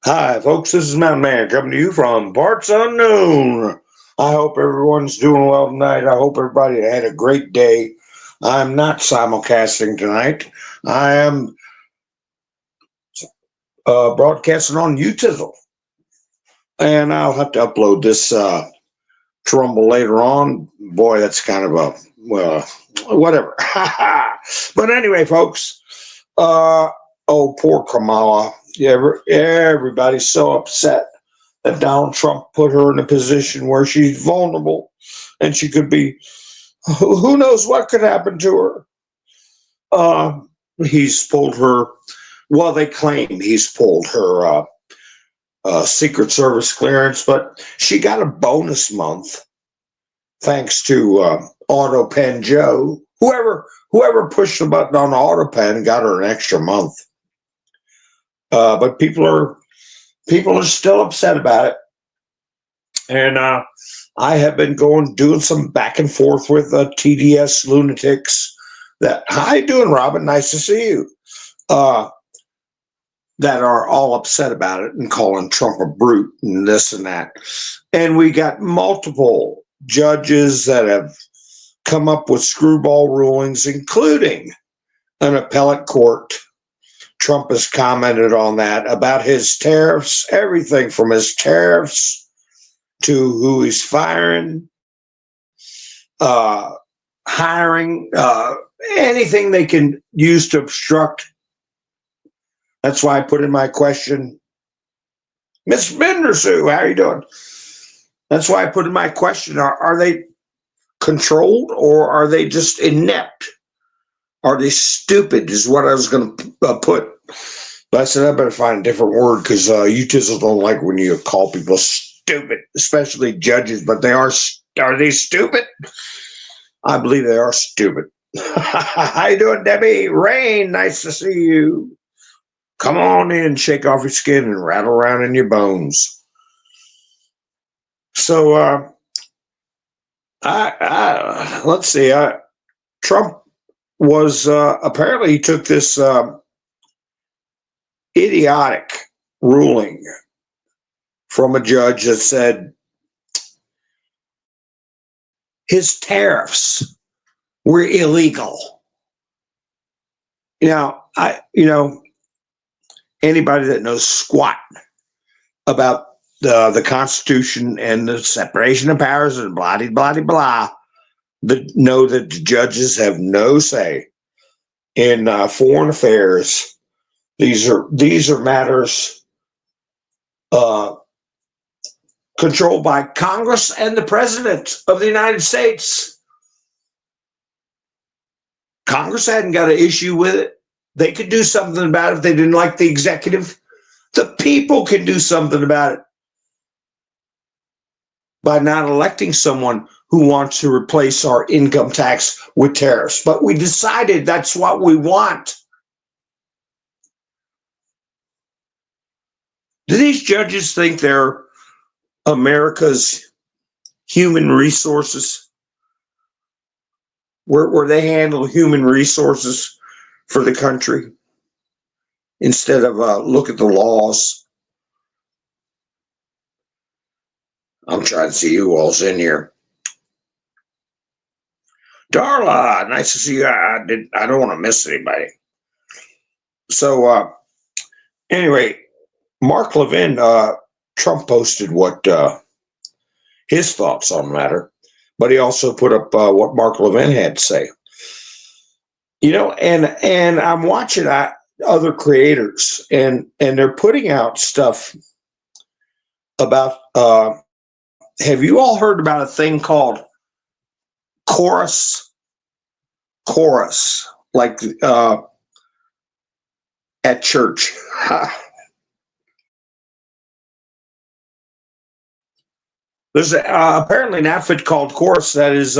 Hi, folks. This is Mountain Man coming to you from parts unknown. I hope everyone's doing well tonight. I hope everybody had a great day. I'm not simulcasting tonight. I am broadcasting on YouTube, and I'll have to upload this trumble later on. Boy, that's kind of a whatever. But anyway, folks. Oh, poor Kamala. Everybody's so upset that Donald Trump put her in a position where she's vulnerable and she could be, who knows what could happen to her. He's pulled her, well, they claim he's pulled her Secret Service clearance, but she got a bonus month thanks to Auto Pen Joe. Whoever pushed the button on Auto Pen got her an extra month. But people are still upset about it, and I have been doing some back and forth with TDS lunatics. How you doing, Robin? Nice to see you. That are all upset about it and calling Trump a brute and this and that. And we got multiple judges that have come up with screwball rulings, including an appellate court. Trump has commented on that, about his tariffs, everything from his tariffs to who he's firing, hiring, anything they can use to obstruct. That's why I put in my question, Miss Bendersue, how are you doing? That's why I put in my question, are they controlled or are they just inept? Are they stupid is what I was going to put. But I said, I better find a different word because you just don't like when you call people stupid, especially judges. But are they stupid? I believe they are stupid. How you doing, Debbie? Rain, nice to see you. Come on in, shake off your skin and rattle around in your bones. So let's see. Trump was apparently he took this idiotic ruling from a judge that said his tariffs were illegal. Anybody that knows squat about the Constitution and the separation of powers and blah blah blah that know that the judges have no say in foreign affairs. These are matters controlled by Congress and the President of the United States. Congress hadn't got an issue with it. They could do something about it if they didn't like the executive. The people can do something about it by not electing someone who wants to replace our income tax with tariffs. But we decided that's what we want. Do these judges think they're America's human resources? Where they handle human resources for the country instead of look at the laws? I'm trying to see who all's in here. Darla, nice to see you. I don't want to miss anybody. So anyway, Mark Levin, Trump posted what his thoughts on the matter, but he also put up what Mark Levin had to say. And I'm watching other creators, and they're putting out stuff about. Have you all heard about a thing called chorus? Chorus, like at church. There's apparently an outfit called Chorus that is,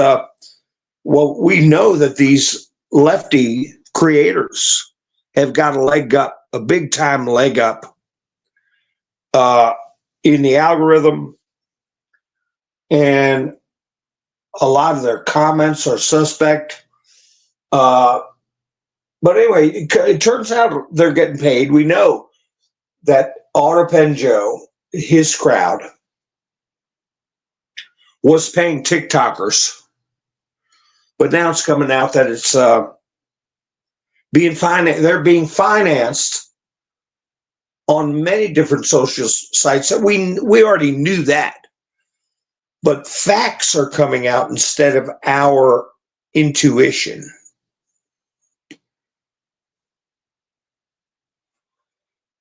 we know that these lefty creators have got a leg up, a big time leg up in the algorithm. And a lot of their comments are suspect. But anyway, it turns out they're getting paid. We know that Autopen Joe, his crowd, was paying TikTokers, but now it's coming out that it's being financed. They're being financed on many different social sites. That we already knew that, but facts are coming out instead of our intuition.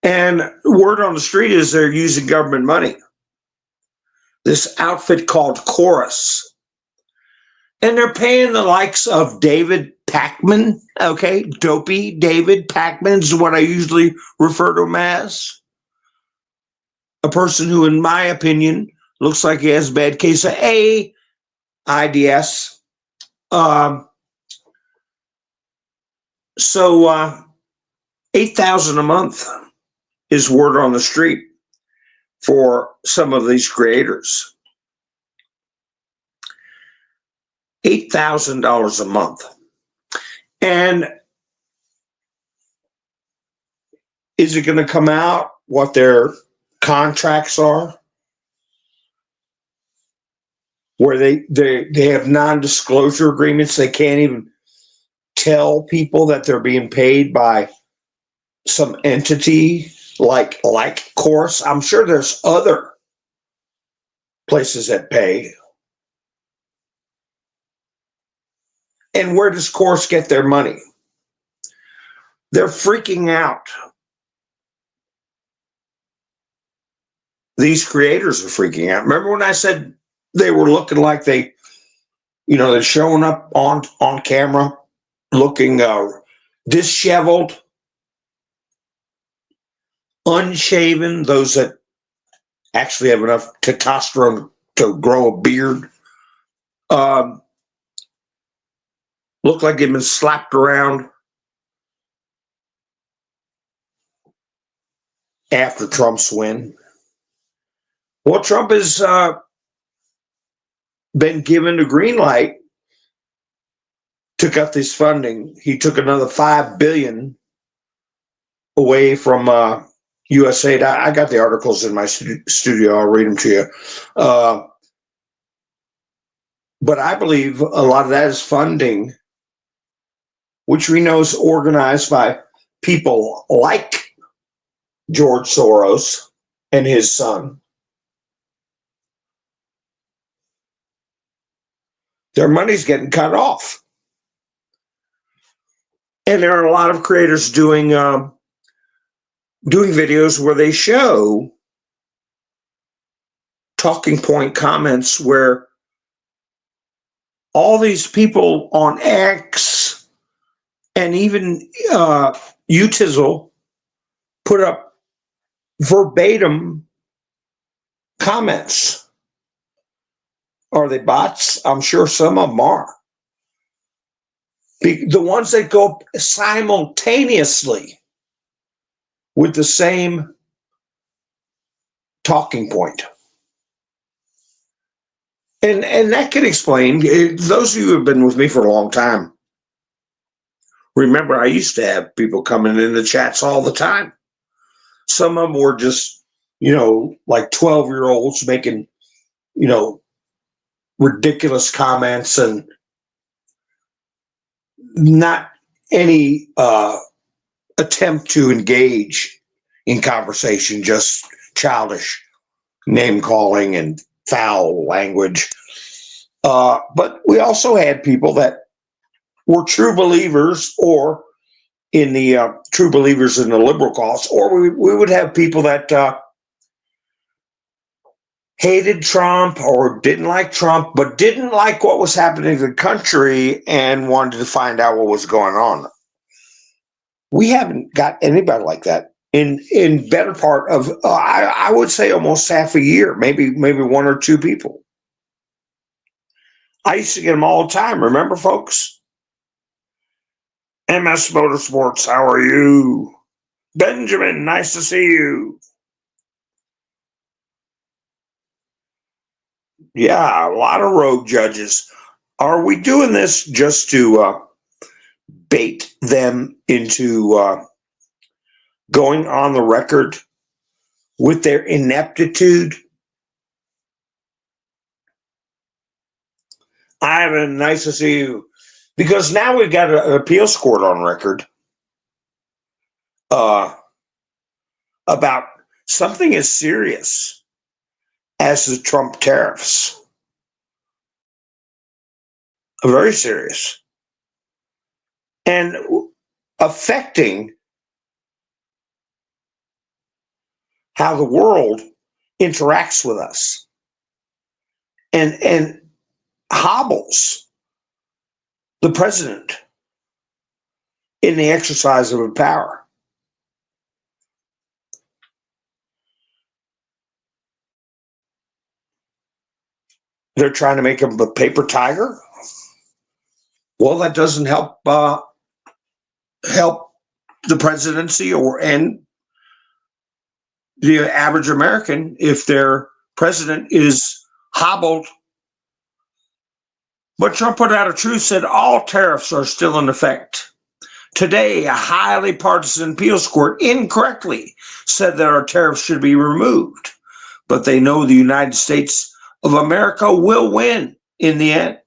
And word on the street is they're using government money. This outfit called Chorus. And they're paying the likes of David Pakman, okay? Dopey David Pakman is what I usually refer to him as. A person who, in my opinion, looks like he has a bad case of AIDS. So $8,000 a month is word on the street for some of these creators. $8,000 a month. And is it going to come out what their contracts are? Where they have non-disclosure agreements. They can't even tell people that they're being paid by some entity like Chorus. I'm sure there's other places that pay. And where does Chorus get their money? They're freaking out. These creators are freaking out. Remember when I said they were looking like they're showing up on camera looking disheveled, unshaven, those that actually have enough testosterone to grow a beard, look like they've been slapped around after Trump's win. Well, Trump has been given a green light to cut this funding. He took another $5 billion away from USAID. I got the articles in my studio. I'll read them to you. But I believe a lot of that is funding, which we know is organized by people like George Soros and his son. Their money's getting cut off. And there are a lot of creators doing videos where they show talking point comments where all these people on X and even Utizzle put up verbatim comments. Are they bots? I'm sure some of them are. The ones that go simultaneously with the same talking point. And that can explain, those of you who have been with me for a long time, remember I used to have people coming in the chats all the time. Some of them were just, like 12-year-olds making, ridiculous comments and not any attempt to engage in conversation, just childish name calling and foul language. But we also had people that were true believers, or in the true believers in the liberal cause, or we would have people that hated Trump or didn't like Trump, but didn't like what was happening in the country and wanted to find out what was going on. We haven't got anybody like that in better part of, I would say almost half a year, maybe one or two people. I used to get them all the time. Remember, folks? MS Motorsports, how are you? Benjamin, nice to see you. Yeah, a lot of rogue judges. Are we doing this just to bait them into going on the record with their ineptitude. Ivan, nice to see you. Because now we've got an appeals court on record about something as serious as the Trump tariffs. Very serious. And affecting how the world interacts with us and hobbles the president in the exercise of power. They're trying to make him a paper tiger. Well, that doesn't help help the presidency and the average American if their president is hobbled. But Trump put out a truth, said all tariffs are still in effect. Today, a highly partisan appeals court incorrectly said that our tariffs should be removed. But they know the United States of America will win in the end.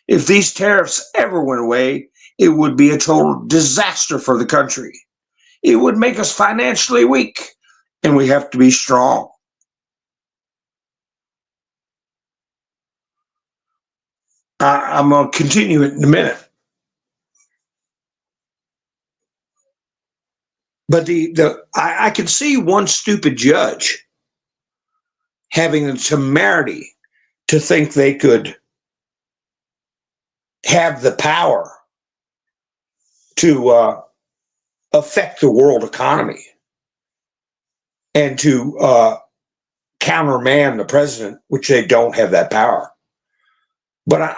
If these tariffs ever went away, it would be a total disaster for the country. It would make us financially weak, and we have to be strong. I'm going to continue it in a minute. But I can see one stupid judge having the temerity to think they could have the power to affect the world economy and to countermand the president, which they don't have that power. But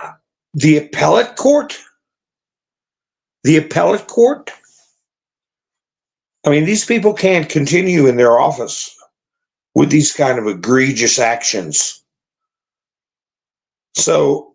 the appellate court, I mean, these people can't continue in their office with these kind of egregious actions. So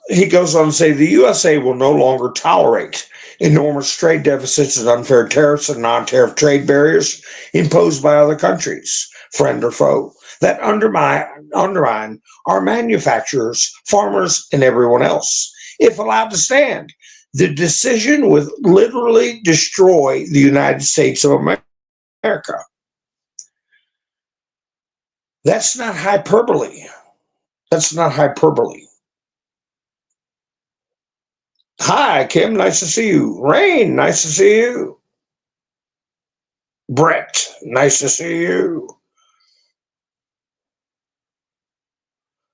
he goes on to say the USA will no longer tolerate enormous trade deficits and unfair tariffs and non-tariff trade barriers imposed by other countries, friend or foe, that undermine our manufacturers, farmers, and everyone else. If allowed to stand, the decision would literally destroy the United States of America. That's not hyperbole. That's not hyperbole. Hi, Kim. Nice to see you. Rain, nice to see you. Brett, nice to see you.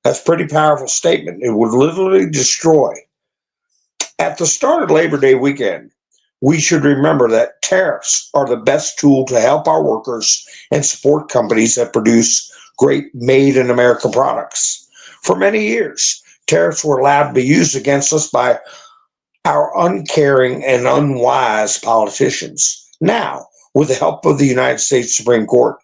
That's a pretty powerful statement. It would literally destroy. At the start of Labor Day weekend, we should remember that tariffs are the best tool to help our workers and support companies that produce great made in America products. For many years, tariffs were allowed to be used against us by our uncaring and unwise politicians. Now, with the help of the United States Supreme Court,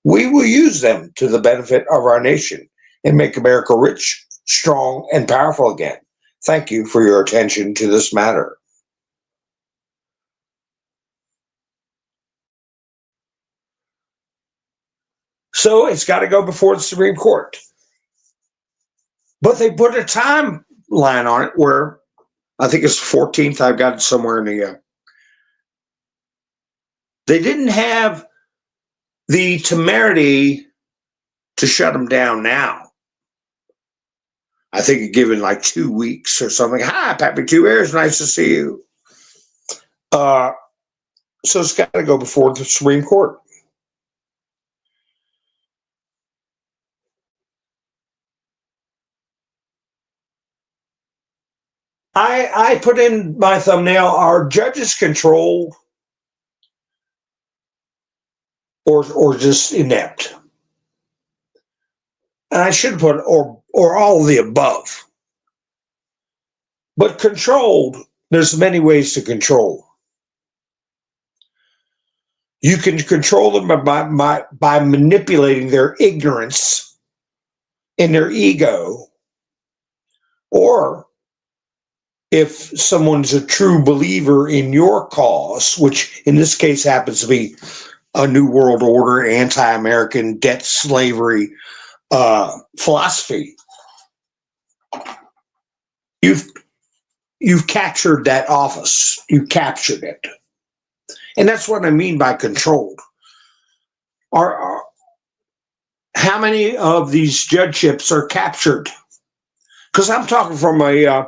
we will use them to the benefit of our nation and make America rich, strong, and powerful again. Thank you for your attention to this matter. So it's got to go before the Supreme Court. But they put a timeline on it where I think it's 14th. I've got it somewhere in the. They didn't have the temerity to shut them down now. I think it given like 2 weeks or something. Hi, Pappy 2 Airs. Nice to see you. So it's got to go before the Supreme Court. I put in my thumbnail, are judges controlled or just inept? And I should put or all of the above. But controlled, there's many ways to control. You can control them by manipulating their ignorance and their ego, or if someone's a true believer in your cause, which in this case happens to be a New World Order, anti-American, debt slavery philosophy, you've captured that office. You captured it. And that's what I mean by controlled. How many of these judgeships are captured? Because I'm talking from the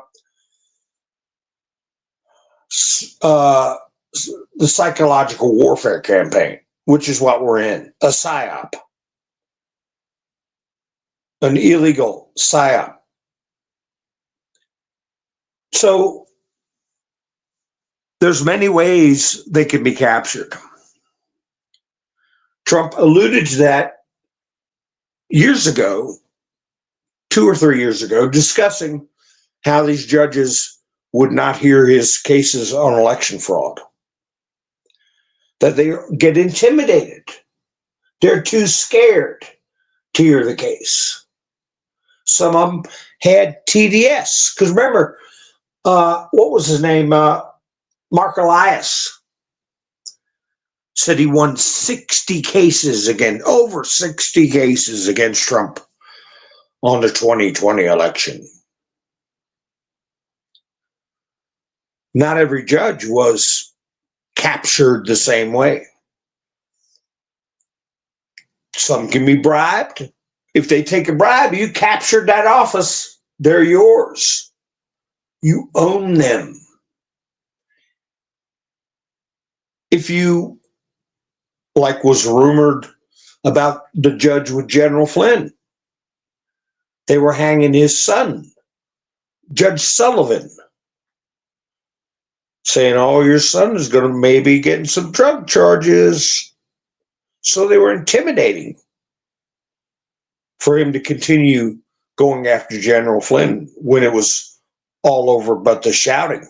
psychological warfare campaign, which is what we're in, a psyop, an illegal psyop. So there's many ways they can be captured. Trump alluded to that years ago, 2 or 3 years ago, discussing how these judges would not hear his cases on election fraud, that they get intimidated. They're too scared to hear the case. Some of them had TDS, because remember, what was his name? Mark Elias said he won 60 cases again, over 60 cases against Trump on the 2020 election. Not every judge was captured the same way. Some can be bribed. If they take a bribe, you captured that office. They're yours. You own them. If you, like was rumored about the judge with General Flynn, they were hanging his son, Judge Sullivan, saying, oh, your son is going to maybe get in some drug charges. So they were intimidating for him to continue going after General Flynn when it was all over but the shouting.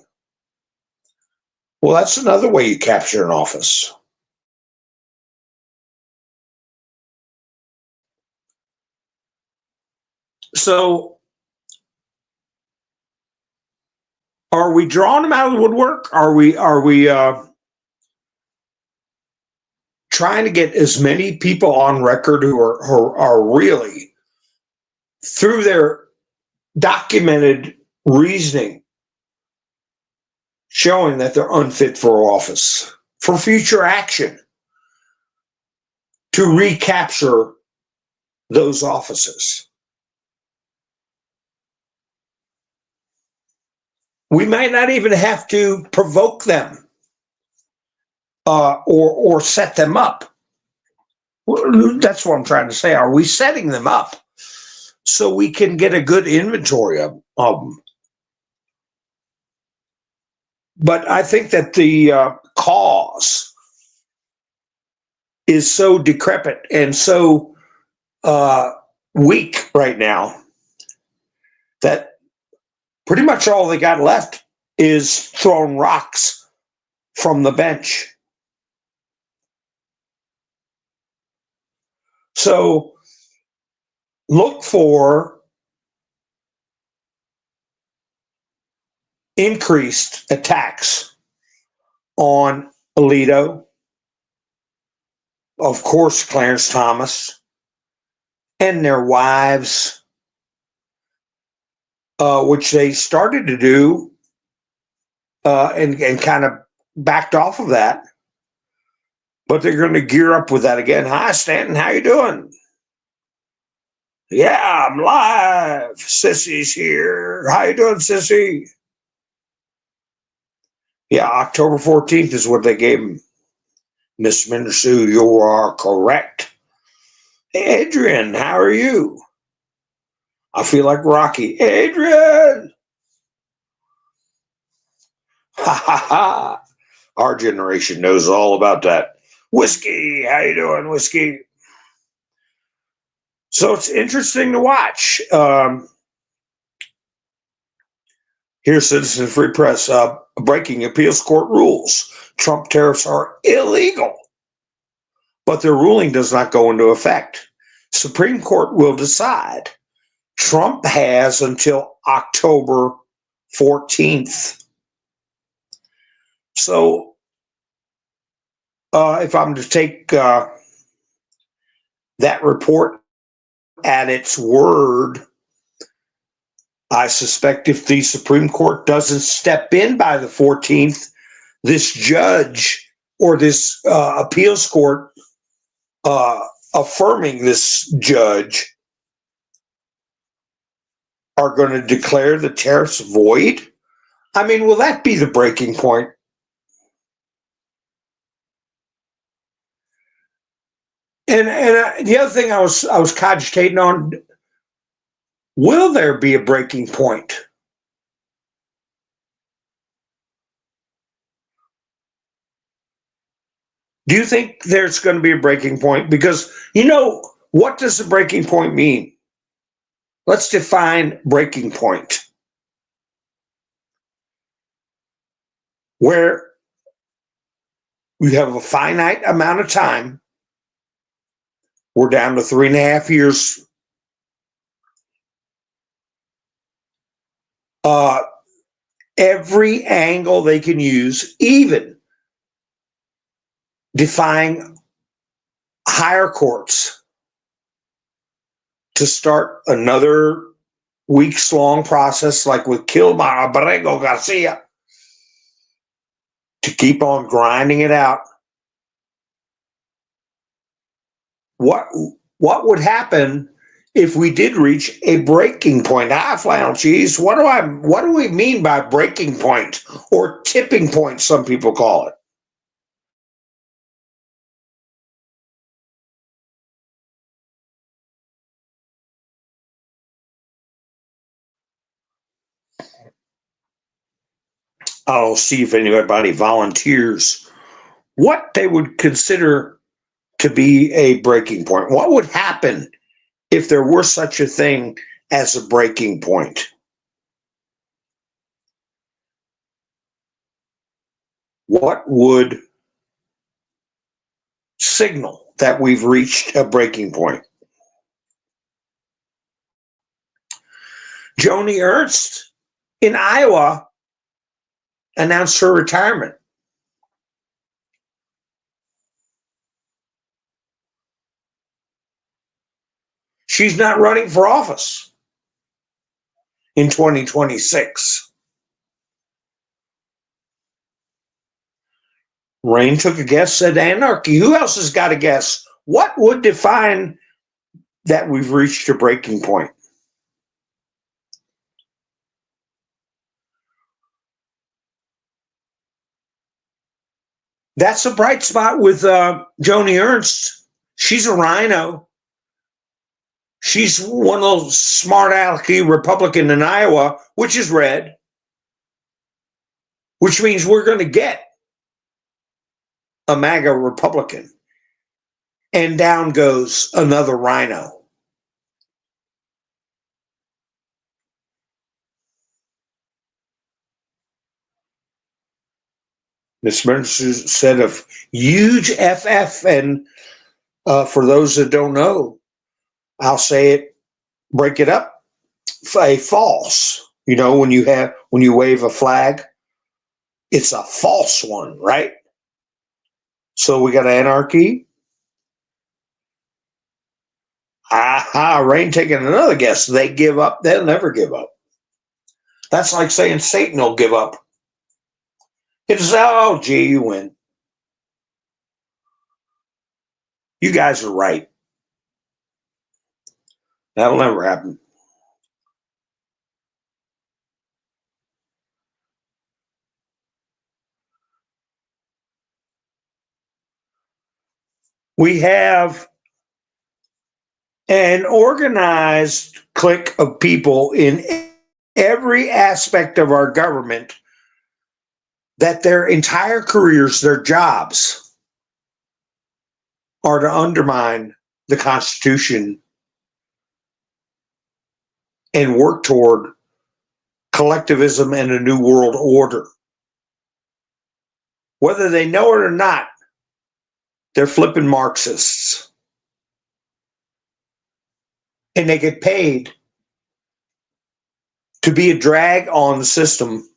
Well, that's another way you capture an office. So are we drawing them out of the woodwork? Are we trying to get as many people on record who are really, through their documented reasoning, showing that they're unfit for office, for future action, to recapture those offices? We might not even have to provoke them or set them up. That's what I'm trying to say. Are we setting them up so we can get a good inventory of them? But I think that the cause is so decrepit and so weak right now that pretty much all they got left is throwing rocks from the bench. So look for increased attacks on Alito, of course, Clarence Thomas, and their wives, which they started to do and kind of backed off of that. But they're going to gear up with that again. Hi, Stanton. How you doing? Yeah, I'm live. Sissy's here. How you doing, Sissy? Yeah, October 14th is what they gave him. Miss Mindersue, you are correct. Hey, Adrian, how are you? I feel like Rocky. Adrian! Ha ha ha. Our generation knows all about that. Whiskey, how you doing, Whiskey? So it's interesting to watch. Here's Citizen Free Press. Breaking appeals court rules. Trump tariffs are illegal, but their ruling does not go into effect. Supreme Court will decide. Trump has until October 14th. So if I'm to take that report at its word, I suspect if the Supreme Court doesn't step in by the 14th, this judge or this appeals court affirming this judge are going to declare the tariffs void. I mean, will that be the breaking point? And the other thing I was cogitating on, will there be a breaking point? Do you think there's going to be a breaking point? Because, what does a breaking point mean? Let's define breaking point. Where you have a finite amount of time. We're down to 3.5 years. Every angle they can use, even defying higher courts to start another weeks-long process like with Kilmar Abrego Garcia to keep on grinding it out. What would happen if we did reach a breaking point? Flannel cheese, what do we mean by breaking point or tipping point, some people call it? I'll see if anybody volunteers what they would consider to be a breaking point. What would happen if there were such a thing as a breaking point? What would signal that we've reached a breaking point? Joni Ernst in Iowa announced her retirement. She's not running for office in 2026. Rain took a guess, said anarchy. Who else has got a guess? What would define that we've reached a breaking point? That's a bright spot with Joni Ernst. She's a RINO. She's one of those smart alecky Republican in Iowa, which is red, which means we're going to get a MAGA Republican. And down goes another RINO. Ms. Burns said a huge FF, and for those that don't know, I'll say it, break it up, a false. When you wave a flag, it's a false one, right? So we got anarchy. Rain taking another guess. They give up. They'll never give up. That's like saying Satan will give up. It's, gee, you win. You guys are right. That'll never happen. We have an organized clique of people in every aspect of our government that their entire careers, their jobs, are to undermine the Constitution and work toward collectivism and a new world order. Whether they know it or not, they're flipping Marxists. And they get paid to be a drag on the system,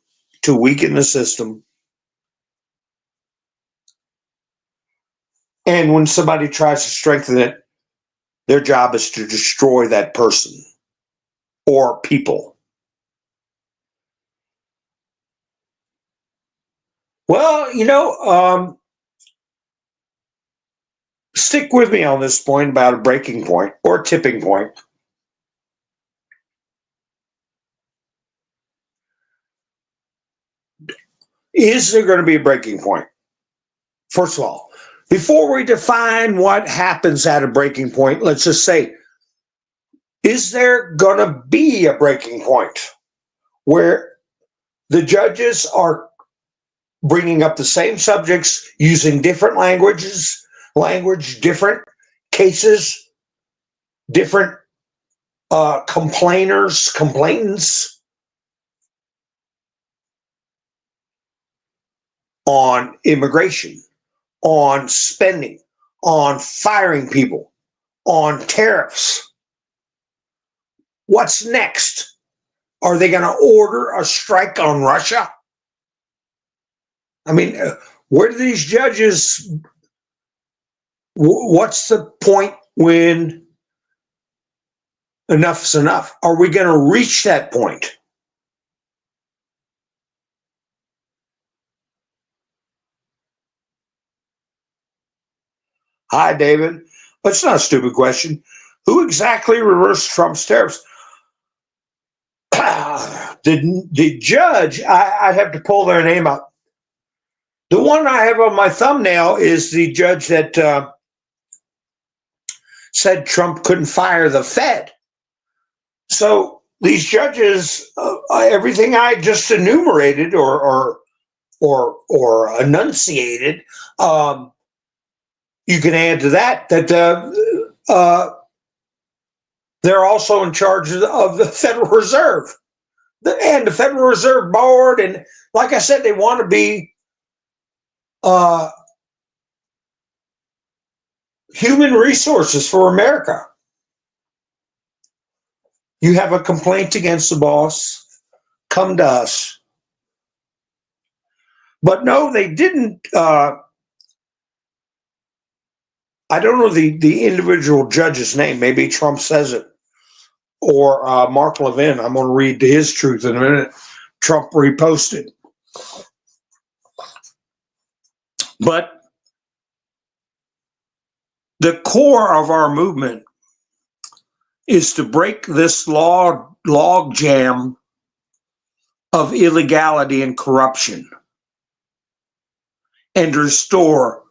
to weaken the system. And when somebody tries to strengthen it, their job is to destroy that person or people. Well, stick with me on this point about a breaking point or tipping point. Is there going to be a breaking point? First of all, before we define what happens at a breaking point, let's just say, is there going to be a breaking point where the judges are bringing up the same subjects using different language, different cases, different complainants on immigration, on spending, on firing people, on tariffs? What's next? Are they going to order a strike on Russia? I mean, where do these judges, what's the point when enough's enough? Are we going to reach that point? Hi, David. That's not a stupid question. Who exactly reversed Trump's tariffs? The judge, I have to pull their name up. The one I have on my thumbnail is the judge that said Trump couldn't fire the Fed. So these judges, everything I just enumerated or enunciated, you can add to that they're also in charge of the Federal Reserve and the Federal Reserve Board. And like I said, they want to be human resources for America. You have a complaint against the boss, come to us. But no, they didn't. I don't know the individual judge's name. Maybe Trump says it. Or Mark Levin. I'm going to read his truth in a minute. Trump reposted. But the core of our movement is to break this log jam of illegality and corruption and restore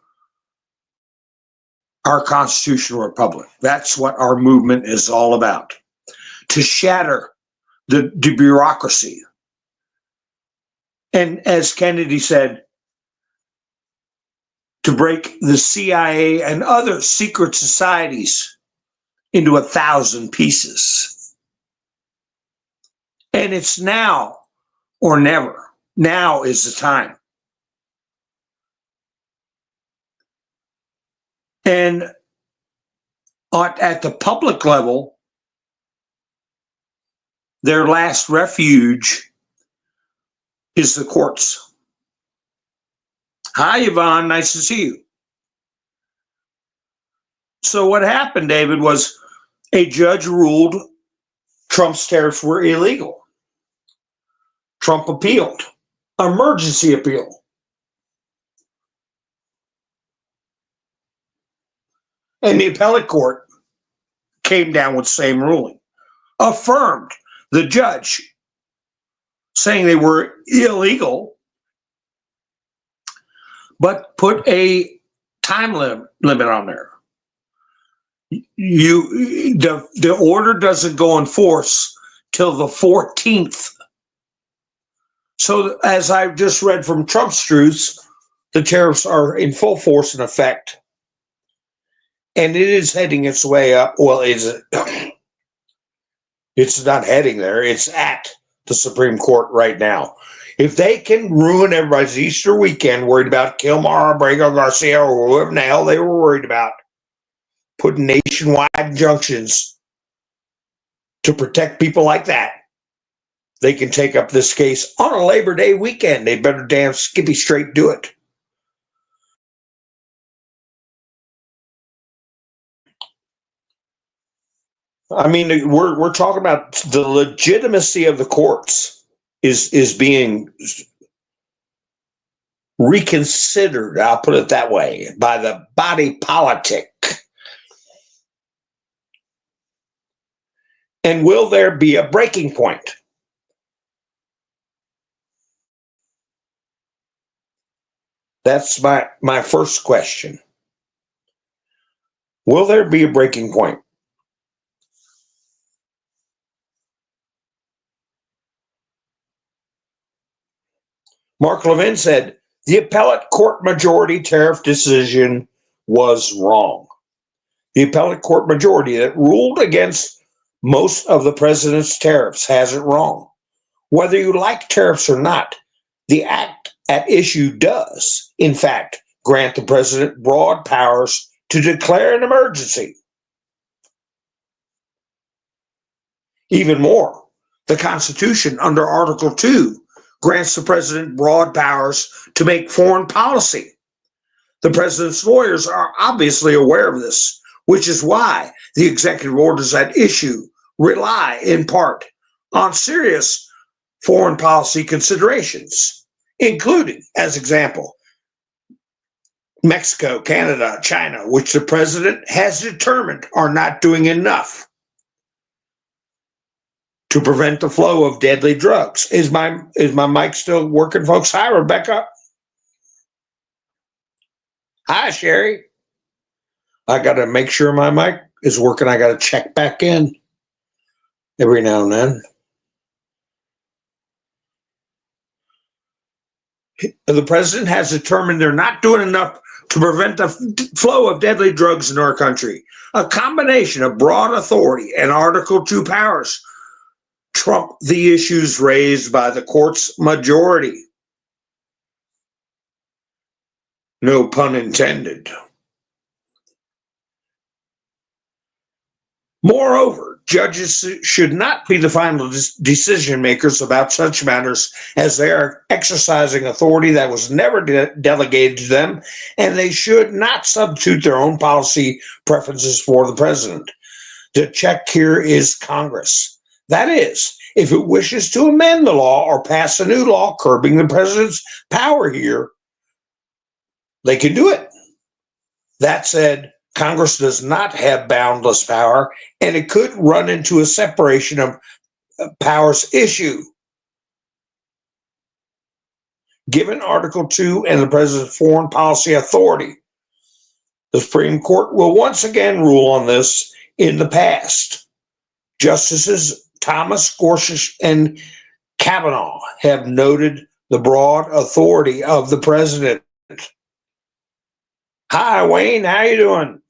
our constitutional republic. That's what our movement is all about. To shatter the bureaucracy. And as Kennedy said, to break the CIA and other secret societies into 1,000 pieces. And it's now or never. Now is the time. And at the public level, their last refuge is the courts. Hi, Yvonne. Nice to see you. So what happened, David, was a judge ruled Trump's tariffs were illegal. Trump appealed. Emergency appeal. And the appellate court came down with the same ruling. Affirmed the judge, saying they were illegal, but put a time limit on there. The order doesn't go in force till the 14th. So as I've just read from Trump's truths, the tariffs are in full force and effect. And it is heading its way up. Well, it's not heading there. It's at the Supreme Court right now. If they can ruin everybody's Easter weekend, worried about Kilmar, Abrego, Garcia, or whoever the hell they were worried about, putting nationwide injunctions to protect people like that, they can take up this case on a Labor Day weekend. They better damn skippy straight do it. I mean, we're talking about the legitimacy of the courts is being reconsidered, I'll put it that way, by the body politic. And will there be a breaking point? That's my first question. Will there be a breaking point? Mark Levin said, the appellate court majority tariff decision was wrong. The appellate court majority that ruled against most of the president's tariffs has it wrong. Whether you like tariffs or not, the act at issue does, in fact, grant the president broad powers to declare an emergency. Even more, the Constitution under Article 2 grants the president broad powers to make foreign policy. The president's lawyers are obviously aware of this, which is why the executive orders at issue rely in part on serious foreign policy considerations, including, as example, Mexico, Canada, China, which the president has determined are not doing enough to prevent the flow of deadly drugs. Is my mic still working, folks? Hi, Rebecca. Hi, Sherry. I got to make sure my mic is working. I got to check back in every now and then. The president has determined they're not doing enough to prevent the flow of deadly drugs in our country. A combination of broad authority and Article 2 powers trump the issues raised by the court's majority. No pun intended. Moreover, judges should not be the final decision makers about such matters, as they are exercising authority that was never delegated to them, and they should not substitute their own policy preferences for the president. The check here is Congress. That is, if it wishes to amend the law or pass a new law curbing the president's power here, they can do it. That said, Congress does not have boundless power, and it could run into a separation of powers issue. Given Article 2 and the president's foreign policy authority, the Supreme Court will once again rule on this in the past. Justices Thomas, Gorsuch, and Kavanaugh have noted the broad authority of the president. Hi, Wayne. How you doing?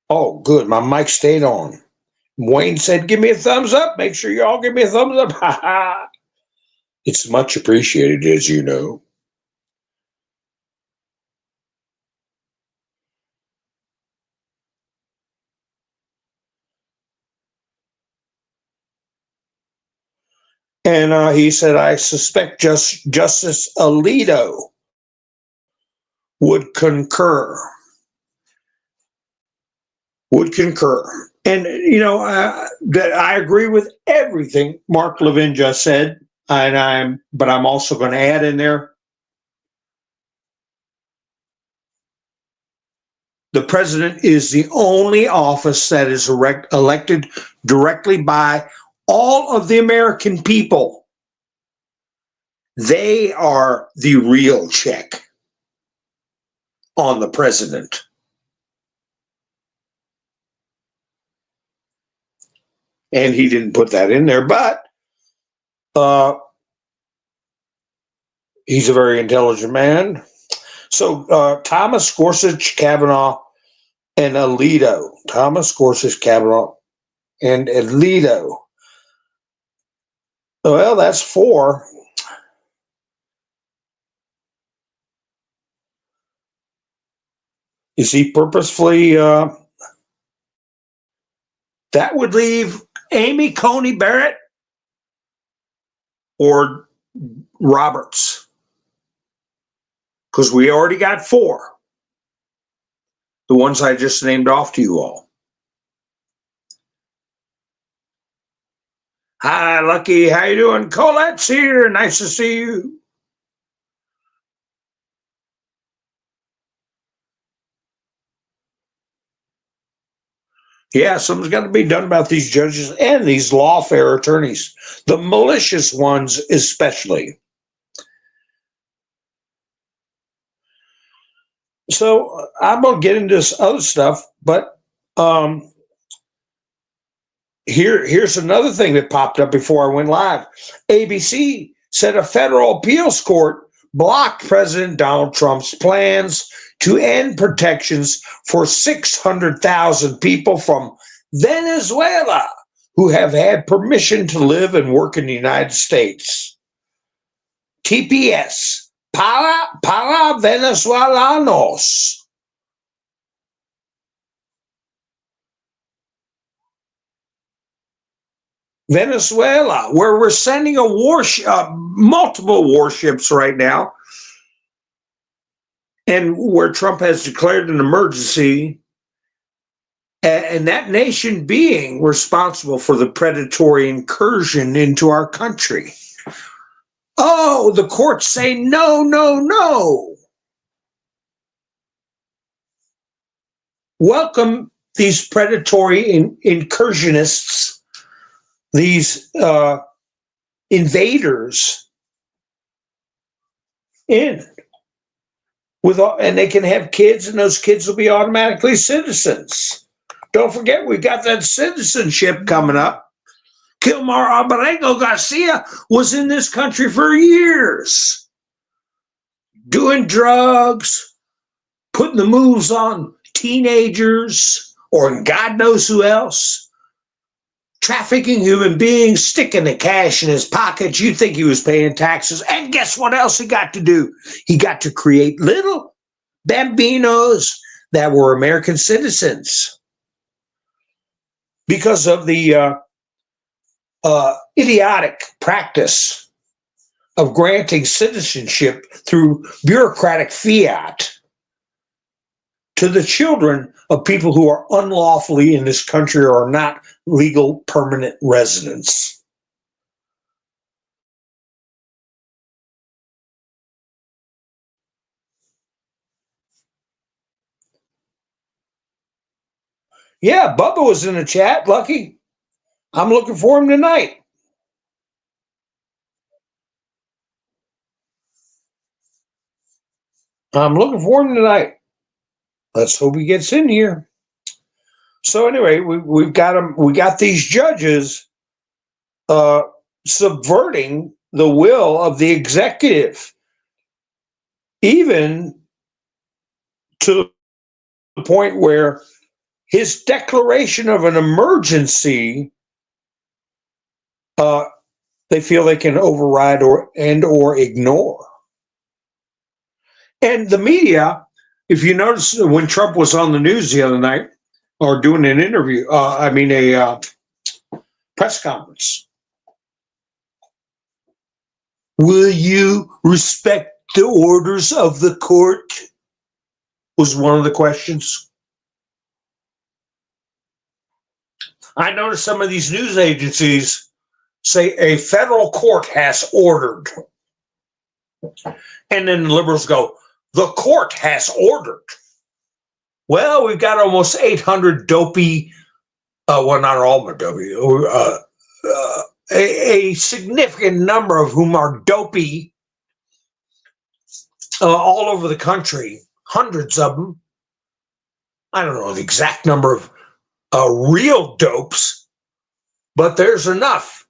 Oh, good. My mic stayed on. Wayne said, give me a thumbs up. Make sure you all give me a thumbs up. It's much appreciated, as you know. And he said, I suspect Justice Alito would concur. And, that I agree with everything Mark Levin just said. But I'm also going to add in there, the president is the only office that is elected directly by all of the American people. They are the real check on the president. And he didn't put that in there, but he's a very intelligent man. So Thomas, Gorsuch, Kavanaugh, and Alito. Thomas, Gorsuch, Kavanaugh, and Alito. Well, that's 4. You see, purposefully, that would leave Amy Coney Barrett or Roberts? Because we already got 4. The ones I just named off to you all. Hi, Lucky. How you doing? Colette's here. Nice to see you. Yeah, something's got to be done about these judges and these lawfare attorneys, the malicious ones especially. So I'm going to get into this other stuff, but here's another thing that popped up before I went live. ABC said a federal appeals court blocked President Donald Trump's plans to end protections for 600,000 people from Venezuela who have had permission to live and work in the United States. TPS, para Venezolanos. Venezuela, where we're sending a warship, multiple warships right now, and where Trump has declared an emergency, and that nation being responsible for the predatory incursion into our country. Oh, the courts say no, no, no. Welcome these predatory incursionists, these invaders in. And they can have kids, and those kids will be automatically citizens. Don't forget, we've got that citizenship coming up. Kilmar Abrego Garcia was in this country for years, doing drugs, putting the moves on teenagers, or God knows who else, trafficking human beings, sticking the cash in his pockets. You think he was paying taxes. And guess what else he got to do? He got to create little bambinos that were American citizens because of the idiotic practice of granting citizenship through bureaucratic fiat to the children of people who are unlawfully in this country or are not legal permanent residents. Yeah, Bubba was in the chat, Lucky. I'm looking for him tonight. I'm looking for him tonight. Let's hope he gets in here. So anyway, we've got him. We got these judges subverting the will of the executive, even to the point where his declaration of an emergency, they feel they can override or ignore. And the media, if you notice, when Trump was on the news the other night, or doing an interview, a press conference, will you respect the orders of the court? Was one of the questions. I noticed some of these news agencies say a federal court has ordered. And then the liberals go, the court has ordered. Well, we've got almost 800 dopey, well, not all are dopey, a significant number of whom are dopey all over the country, hundreds of them. I don't know the exact number of real dopes, but there's enough.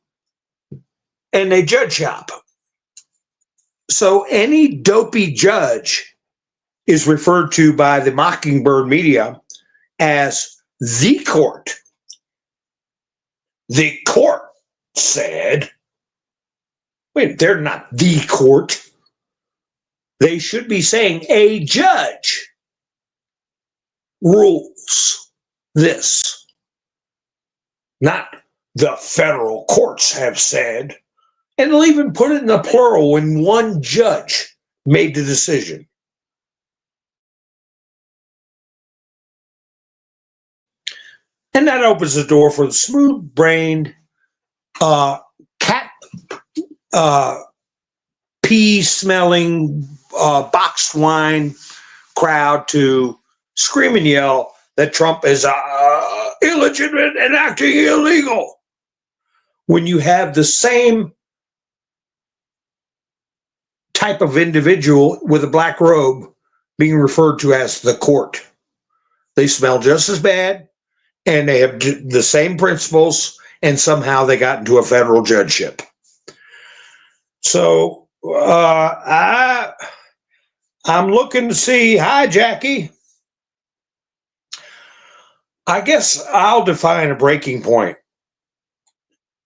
And they judge shop. So any dopey judge is referred to by the Mockingbird media as the court. The court said, wait, they're not the court. They should be saying a judge rules this, not the federal courts have said, and they'll even put it in the plural when one judge made the decision. And that opens the door for the smooth-brained, cat pee-smelling, boxed wine crowd to scream and yell that Trump is illegitimate and acting illegal. When you have the same type of individual with a black robe being referred to as the court. They smell just as bad, and they have the same principles, and somehow they got into a federal judgeship. So I'm looking to see. Hi, Jackie. I guess I'll define a breaking point.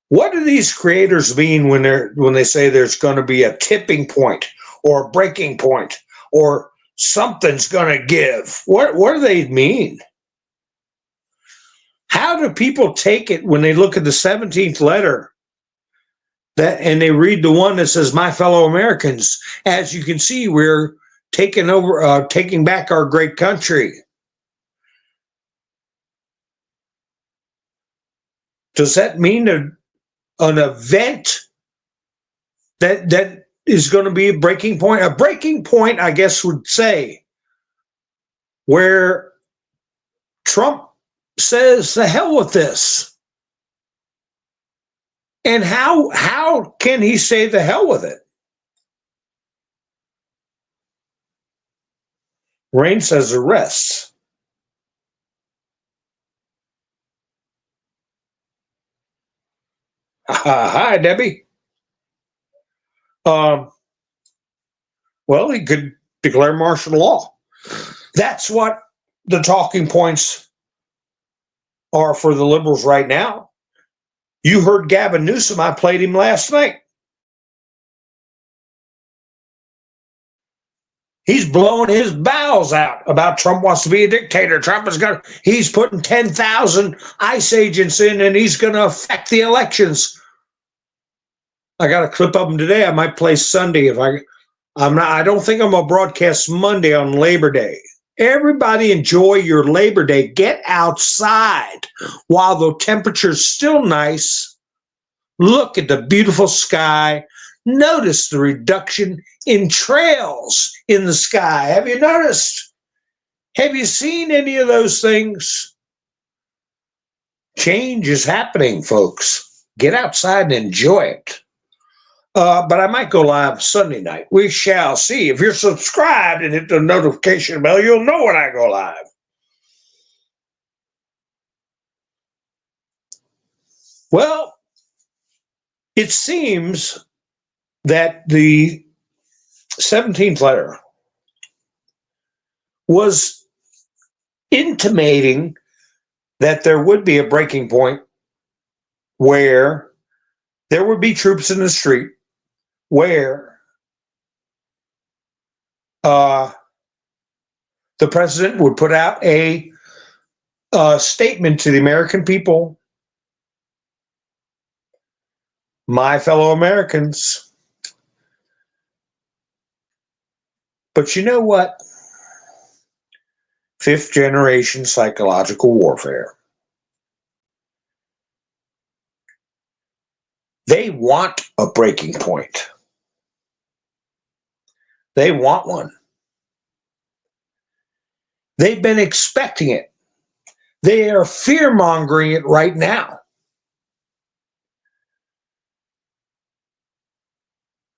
What do these creators mean when they say there's going to be a tipping point or a breaking point or something's going to give? What do they mean? How do people take it when they look at the 17th letter and they read the one that says, "My fellow Americans, as you can see, we're taking back our great country"? Does that mean an event that is going to be a breaking point? A breaking point, I guess, would say where Trump says, "The hell with this." And how can he say the hell with it? Rain says arrests. Hi, Debbie. Well, he could declare martial law. That's what the talking points are for the liberals right now. You heard Gavin Newsom. I played him last night. He's blowing his bowels out about Trump wants to be a dictator. He's putting 10,000 ICE agents in, and he's going to affect the elections. I got a clip of him today. I might play Sunday if I don't think I'm going to broadcast Monday on Labor Day. Everybody enjoy your Labor Day. Get outside while the temperature's still nice. Look at the beautiful sky. Notice the reduction in trails in the sky. Have you noticed? Have you seen any of those things? Change is happening, folks. Get outside and enjoy it. But I might go live Sunday night. We shall see. If you're subscribed and hit the notification bell, you'll know when I go live. Well, it seems that the 17th letter was intimating that there would be a breaking point where there would be troops in the street, where the president would put out a statement to the American people: "My fellow Americans." But you know what? Fifth generation psychological warfare. They want a breaking point. They want one. They've been expecting it. They are fear-mongering it right now.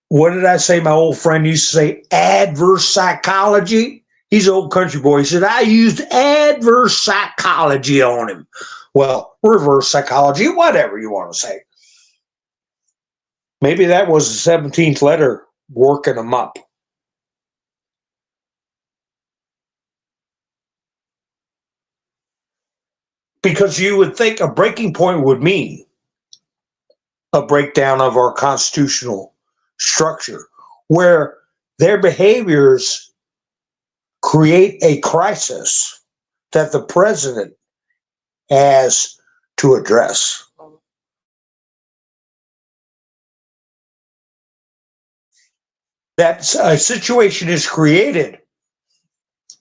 What did I say? My old friend used to say adverse psychology. He's an old country boy. He said, I used adverse psychology on him. Well, reverse psychology, whatever you want to say. Maybe that was the 17th letter working them up. Because you would think a breaking point would mean a breakdown of our constitutional structure, where their behaviors create a crisis that the president has to address. that a situation is created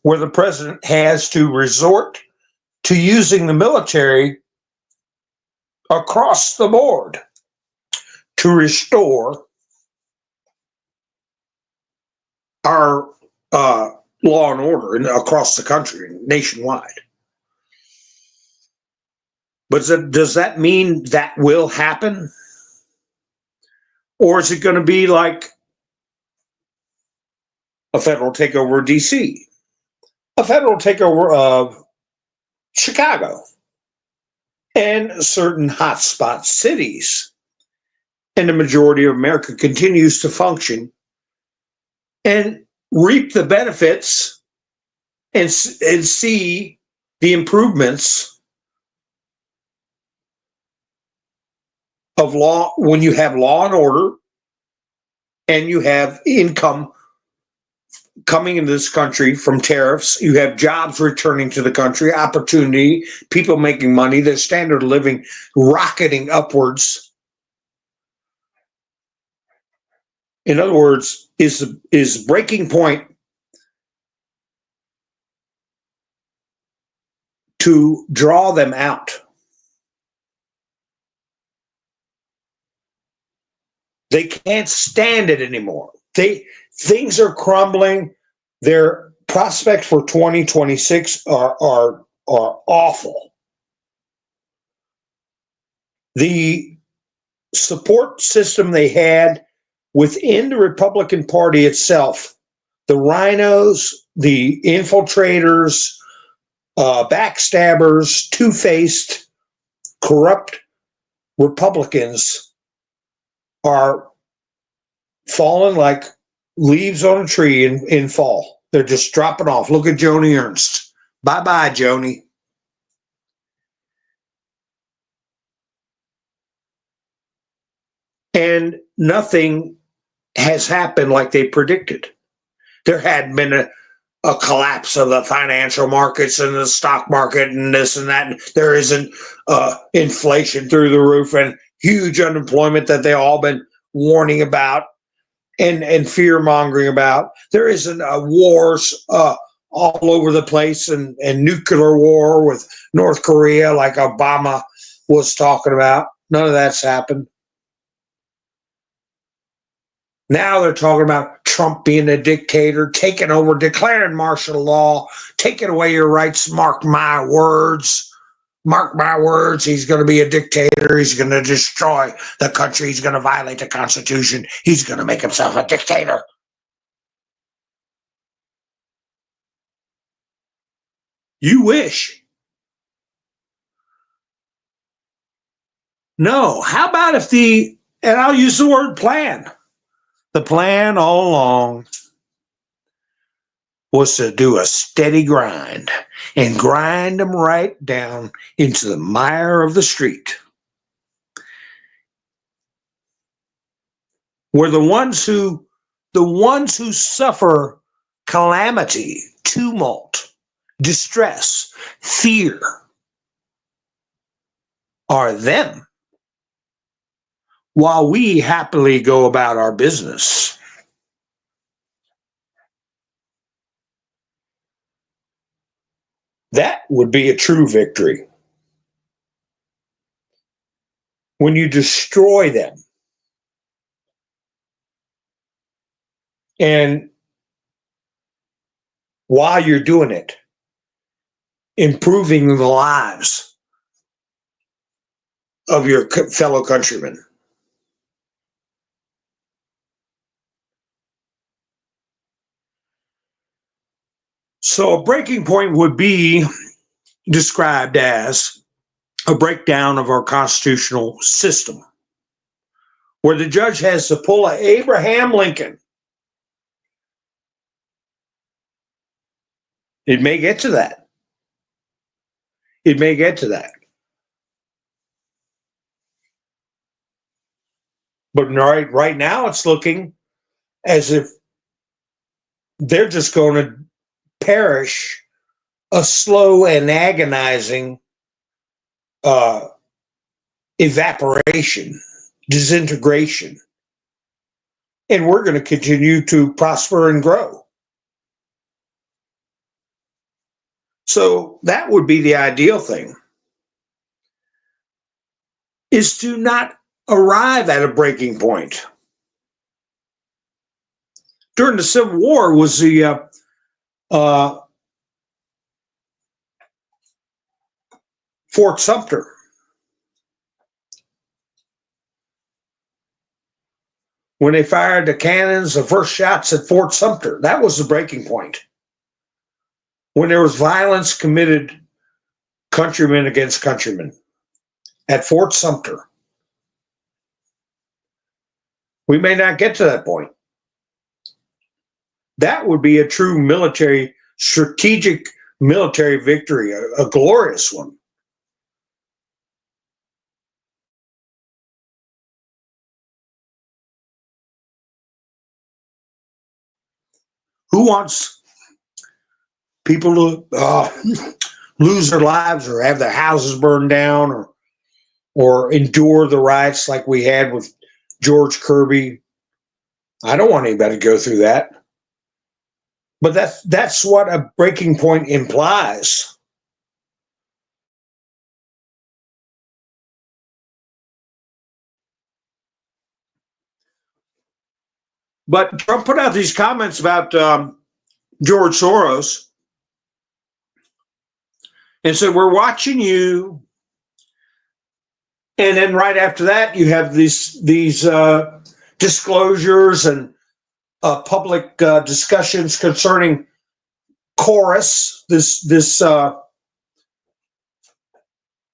where the president has to resort to using the military across the board to restore our law and order across the country, nationwide. But does that mean that will happen? Or is it going to be like a federal takeover of DC, a federal takeover of Chicago, and certain hotspot cities? And the majority of America continues to function and reap the benefits and see the improvements of law when you have law and order and you have income coming into this country from tariffs. You have jobs returning to the country, opportunity, people making money, their standard of living rocketing upwards. In other words, is breaking point to draw them out. They can't stand it anymore. Things are crumbling. Their prospects for 2026 are awful. The support system they had within the Republican Party itself, the RINOs, the infiltrators, backstabbers, two-faced, corrupt Republicans are falling like leaves on a tree in fall. They're just dropping off. Look at Joni Ernst. Bye-bye, Joni. And nothing has happened like they predicted. There had been a collapse of the financial markets and the stock market and this and that. There isn't inflation through the roof and huge unemployment that they all been warning about and fear mongering about. There isn't wars all over the place and nuclear war with North Korea like Obama was talking about. None of that's happened. Now they're talking about Trump being a dictator, taking over, declaring martial law, taking away your rights. Mark my words. Mark my words. He's going to be a dictator. He's going to destroy the country. He's going to violate the Constitution. He's going to make himself a dictator. You wish. No. How about if and I'll use the word plan. The plan all along was to do a steady grind and grind them right down into the mire of the street. Where the ones who suffer calamity, tumult, distress, fear are them, while we happily go about our business. That would be a true victory. When you destroy them. And while you're doing it, improving the lives of your fellow countrymen. So a breaking point would be described as a breakdown of our constitutional system, where the judge has to pull a Abraham Lincoln. It may get to that. It may get to that. But right now it's looking as if they're just going to perish a slow and agonizing evaporation, disintegration. and we're going to continue to prosper and grow. So that would be the ideal thing, is to not arrive at a breaking point. During the Civil War was the Fort Sumter. When they fired the cannons, the first shots at Fort Sumter, that was the breaking point. When there was violence committed, countrymen against countrymen, at Fort Sumter. We may not get to that point. That would be a true military, strategic military victory, a glorious one. Who wants people to lose their lives or have their houses burned down or endure the riots like we had with George Kirby? I don't want anybody to go through that. But that's what a breaking point implies. But Trump put out these comments about George Soros and said, we're watching you. And then right after that, you have these disclosures and public discussions concerning Chorus, this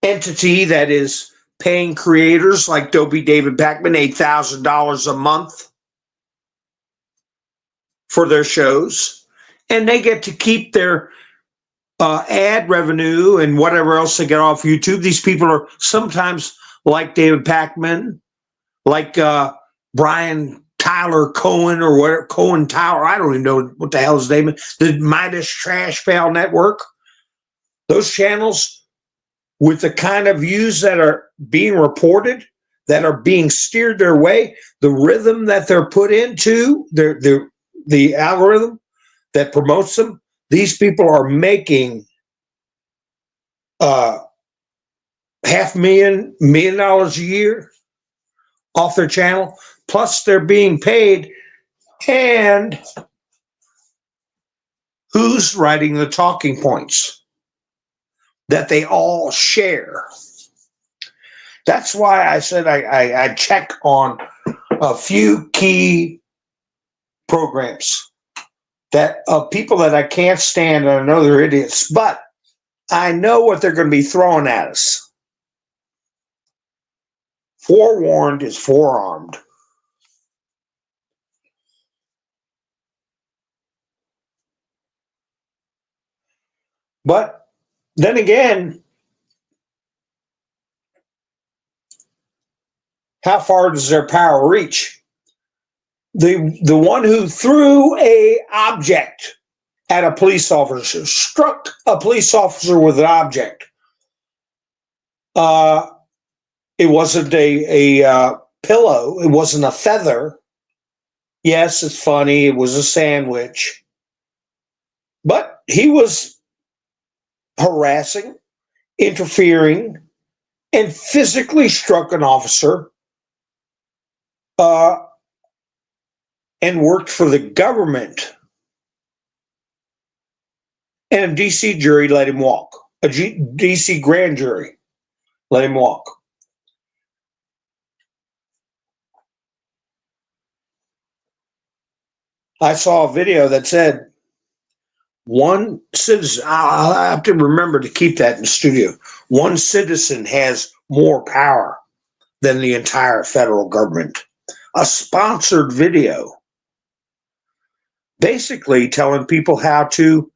entity that is paying creators like Dopey David Backman $8,000 a month for their shows, and they get to keep their ad revenue and whatever else they get off YouTube. These people are sometimes like David Packman, like Brian Tyler Cohen or whatever, Cohen Tower. I don't even know what the hell his name is. The Midas Trash Pail Network. Those channels with the kind of views that are being reported, that are being steered their way, the rhythm that they're put into, the algorithm that promotes them, these people are making $500,000, $1 million a year off their channel, plus they're being paid. And who's writing the talking points that they all share? That's why I said I check on a few key programs that people that I can't stand, and I know they're idiots, but I know what they're going to be throwing at us. Forewarned is forearmed. But then again, how far does their power reach? The one who threw a object at a police officer, struck a police officer with an object. It wasn't a pillow. It wasn't a feather. Yes, it's funny. It was a sandwich. But he was harassing, interfering, and physically struck an officer and worked for the government. And a D.C. jury let him walk. A D.C. grand jury let him walk. I saw a video that said one citizen, I'll have to remember to keep that in the studio. One citizen has more power than the entire federal government. A sponsored video, basically telling people how to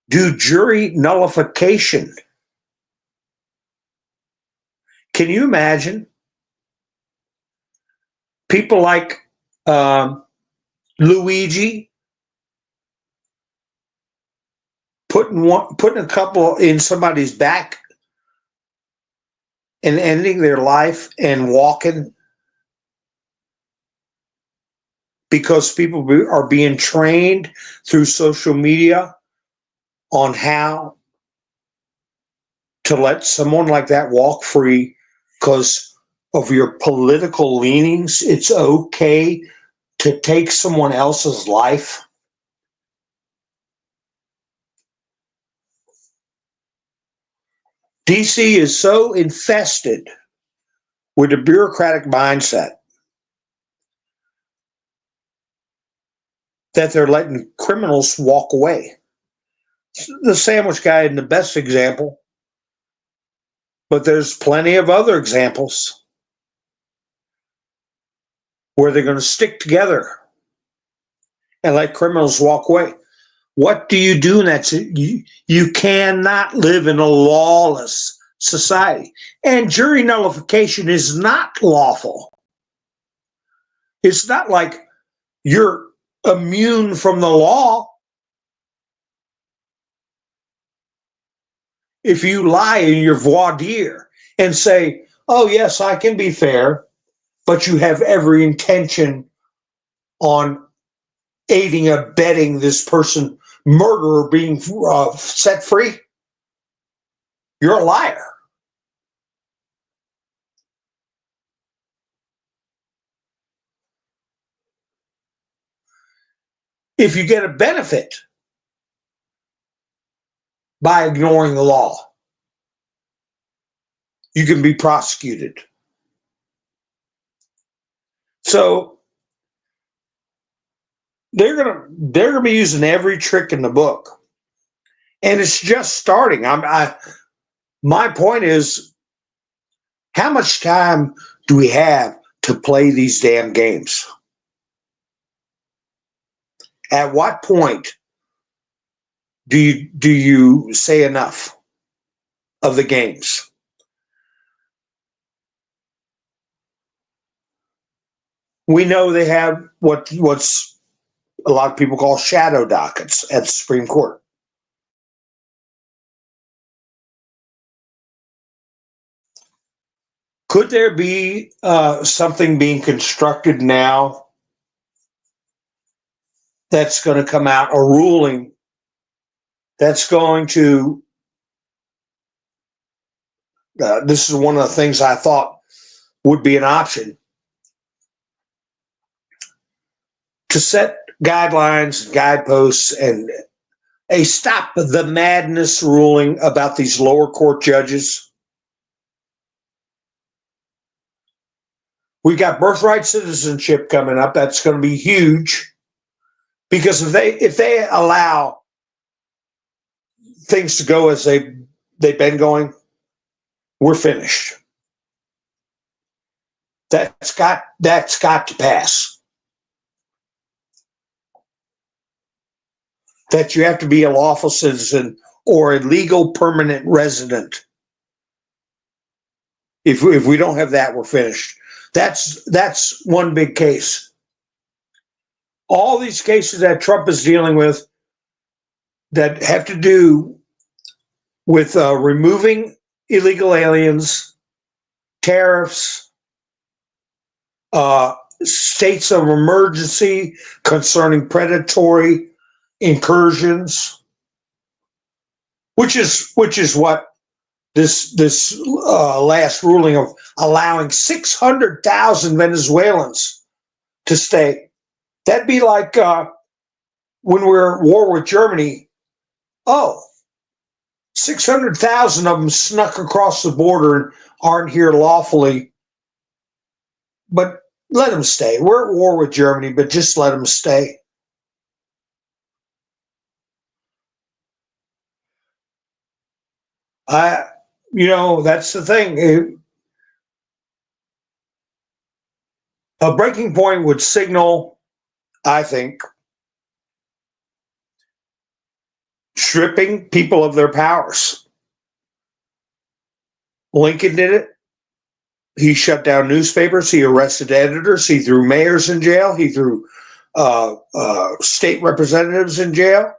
do jury nullification. Can you imagine people like Luigi putting a couple in somebody's back and ending their life and walking? because people are being trained through social media on how to let someone like that walk free because of your political leanings. It's okay to take someone else's life. DC is so infested with a bureaucratic mindset that they're letting criminals walk away. The sandwich guy is the best example, but there's plenty of other examples where they're going to stick together and let criminals walk away. What do you do in that? You cannot live in a lawless society. And jury nullification is not lawful. It's not like you're immune from the law. If you lie in your voir dire and say, oh, yes, I can be fair, but you have every intention on aiding and abetting this person, murderer, being set free, you're a liar. If you get a benefit by ignoring the law, you can be prosecuted. So they're gonna be using every trick in the book, and it's just starting. My point is, how much time do we have to play these damn games? At what point do you say enough of the games? We know they have what's a lot of people call shadow dockets at the Supreme Court. Could there be something being constructed now that's going to come out, a ruling that's going to, this is one of the things I thought would be an option, to set guidelines, guideposts, and a stop the madness ruling about these lower court judges. We've got birthright citizenship coming up. That's going to be huge, because if they allow things to go as they've been going, we're finished. That's got to pass. That you have to be a lawful citizen or a legal permanent resident. If we don't have that, we're finished. That's one big case. All these cases that Trump is dealing with that have to do with removing illegal aliens, tariffs, states of emergency concerning predatory incursions, which is what this last ruling of allowing 600,000 Venezuelans to stay. That'd be like when we're at war with Germany. Oh, 600,000 of them snuck across the border and aren't here lawfully, but let them stay. We're at war with Germany, but just let them stay. That's the thing. A breaking point would signal, I think, stripping people of their powers. Lincoln did it. He shut down newspapers. He arrested editors. He threw mayors in jail. He threw state representatives in jail.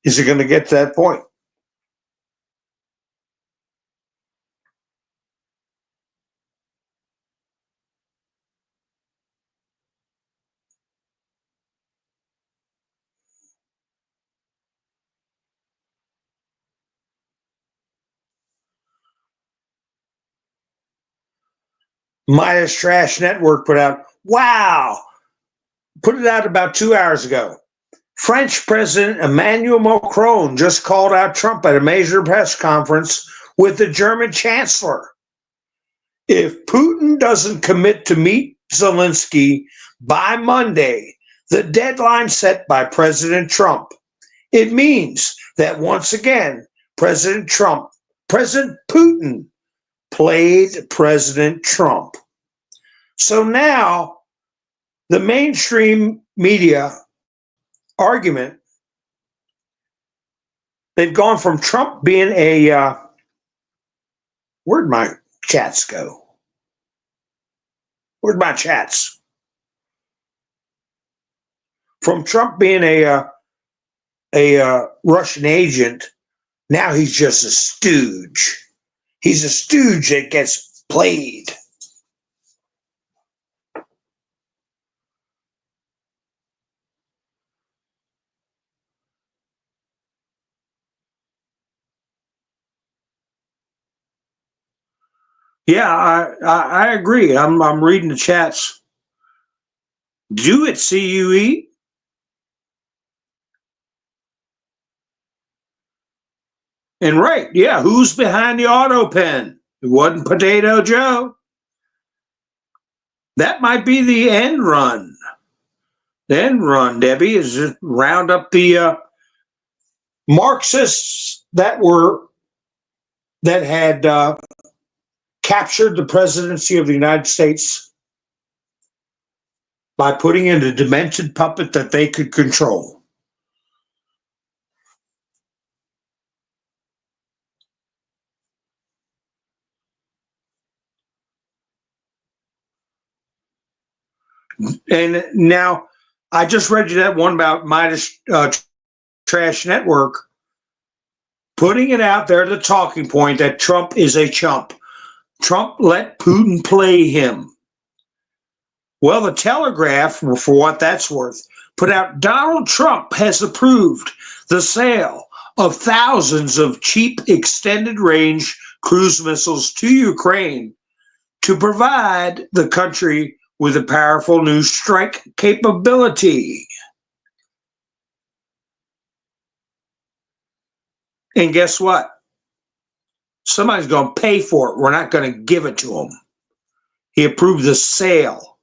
Is it going to get to that point? Midas Trash Network put out, wow, put it out about 2 hours ago. French President Emmanuel Macron just called out Trump at a major press conference with the German Chancellor. If Putin doesn't commit to meet Zelensky by Monday, the deadline set by President Trump, it means that once again, President Putin played President Trump. So now the mainstream media argument, they've gone from Trump being a, where'd my chats go? Where'd my chats? From Trump being a Russian agent, now he's just a stooge. He's a stooge that gets played. Yeah, I agree. I'm reading the chats. Do it, CUE. And right, yeah, who's behind the auto pen? It wasn't Potato Joe. That might be the end run. The end run, Debbie, is to round up the Marxists that had captured the presidency of the United States by putting in a demented puppet that they could control. And now, I just read you that one about Midas Trash Network, putting it out there, the talking point that Trump is a chump. Trump let Putin play him. Well, the Telegraph, for what that's worth, put out Donald Trump has approved the sale of thousands of cheap extended range cruise missiles to Ukraine to provide the country with a powerful new strike capability. And guess what? Somebody's going to pay for it. We're not going to give it to him. He approved the sale.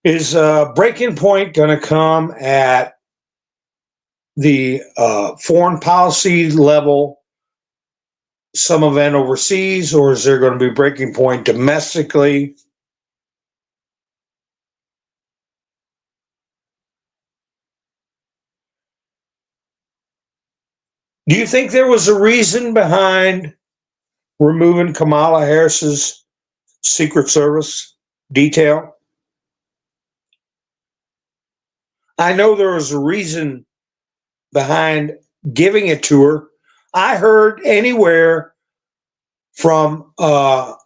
Is breaking point going to come at the foreign policy level, some event overseas, or is there going to be breaking point domestically? Do you think there was a reason behind removing Kamala Harris's Secret Service detail? I know there was a reason behind giving it to her. I heard anywhere from an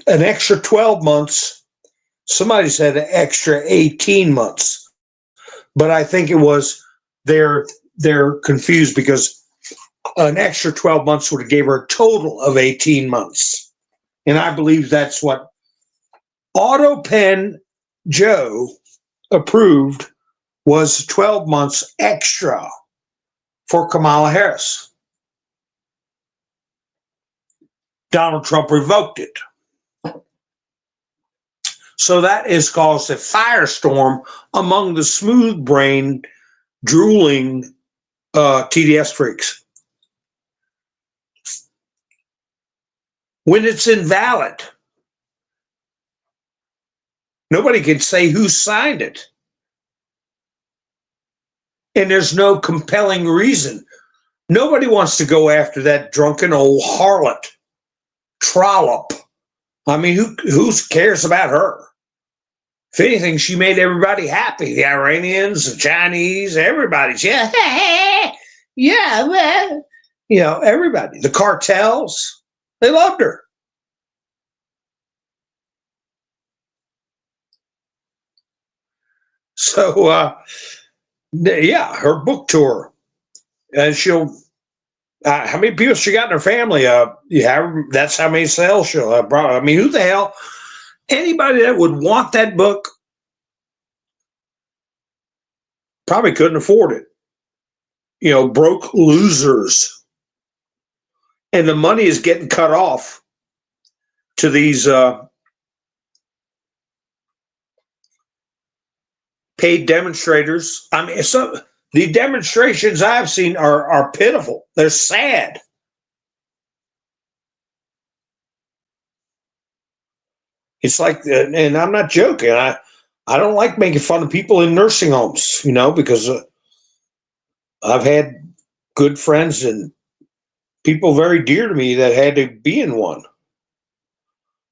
extra 12 months. Somebody said an extra 18 months. But I think it was they're confused because an extra 12 months would have gave her a total of 18 months. And I believe that's what Auto Pen Joe approved, was 12 months extra for Kamala Harris. Donald Trump revoked it. So that has caused a firestorm among the smooth brain, drooling TDS freaks. When it's invalid, nobody can say who signed it. And there's no compelling reason. Nobody wants to go after that drunken old harlot, trollop. I mean, who cares about her? If anything, she made everybody happy. The Iranians, the Chinese, everybody. Yeah, yeah, man. You know, everybody. The cartels, they loved her. So, yeah, her book tour. And she'll, how many people she got in her family? That's how many sales she'll have brought. I mean, who the hell, anybody that would want that book probably couldn't afford it. You know, broke losers. And the money is getting cut off to these paid demonstrators. I mean, the demonstrations I've seen are pitiful. They're sad. It's like, and I'm not joking. I don't like making fun of people in nursing homes, you know, because I've had good friends and people very dear to me that had to be in one.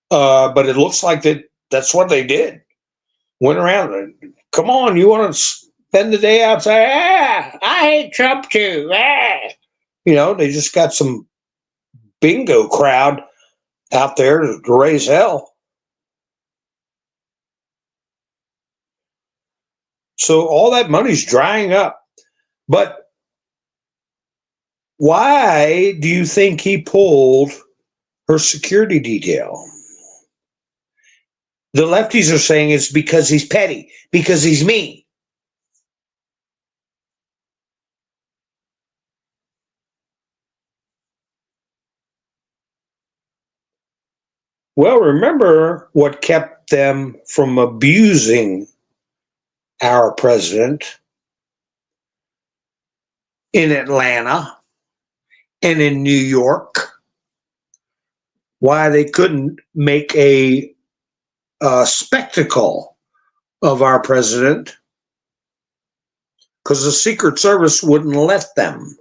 But it looks like that's what they did. Went around and, come on, you want to spend the day outside? I hate Trump too. You know, they just got some bingo crowd out there to raise hell. So all that money's drying up. But why do you think he pulled her security detail? The lefties are saying it's because he's petty, because he's mean. Well, remember what kept them from abusing our president in Atlanta and in New York? Why they couldn't make a spectacle of our president? Because the Secret Service wouldn't let them.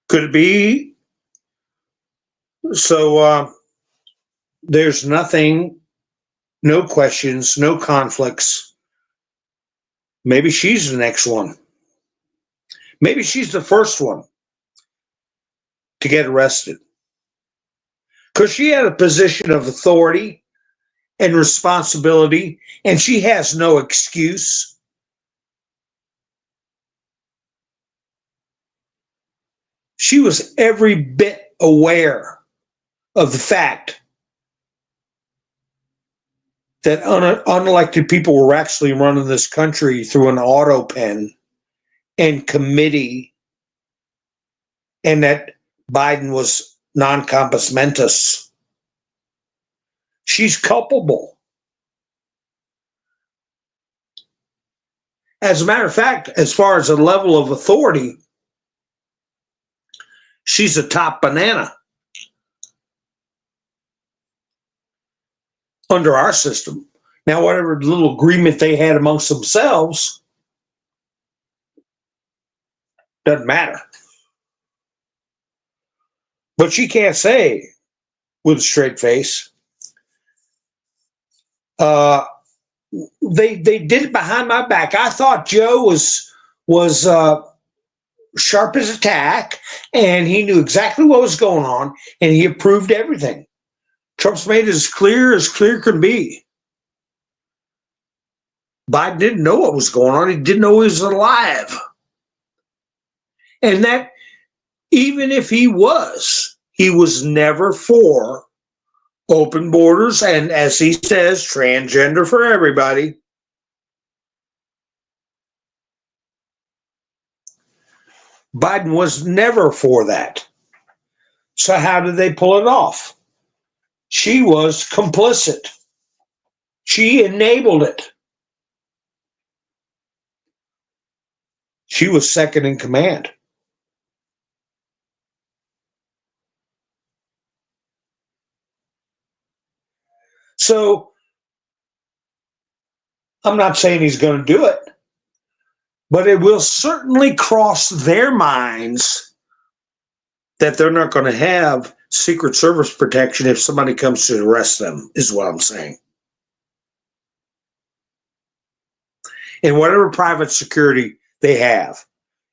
Could it be? So there's nothing, no questions, no conflicts. Maybe she's the next one. Maybe she's the first one to get arrested. Because she had a position of authority and responsibility, and she has no excuse. She was every bit aware of the fact that unelected people were actually running this country through an auto pen and committee, and that Biden was non compos mentis. She's culpable. As a matter of fact, as far as a level of authority, she's a top banana under our system. Now, whatever little agreement they had amongst themselves doesn't matter. But she can't say with a straight face, they did it behind my back. I thought Joe was sharp as a tack, and he knew exactly what was going on, and he approved everything. Trump's made it as clear can be. Biden didn't know what was going on. He didn't know he was alive. And that, even if he was never for open borders and, as he says, transgender for everybody. Biden was never for that. So how did they pull it off? She was complicit. She enabled it. She was second in command. So I'm not saying he's going to do it, but it will certainly cross their minds that they're not going to have Secret Service protection if somebody comes to arrest them, is what I'm saying. and whatever private security they have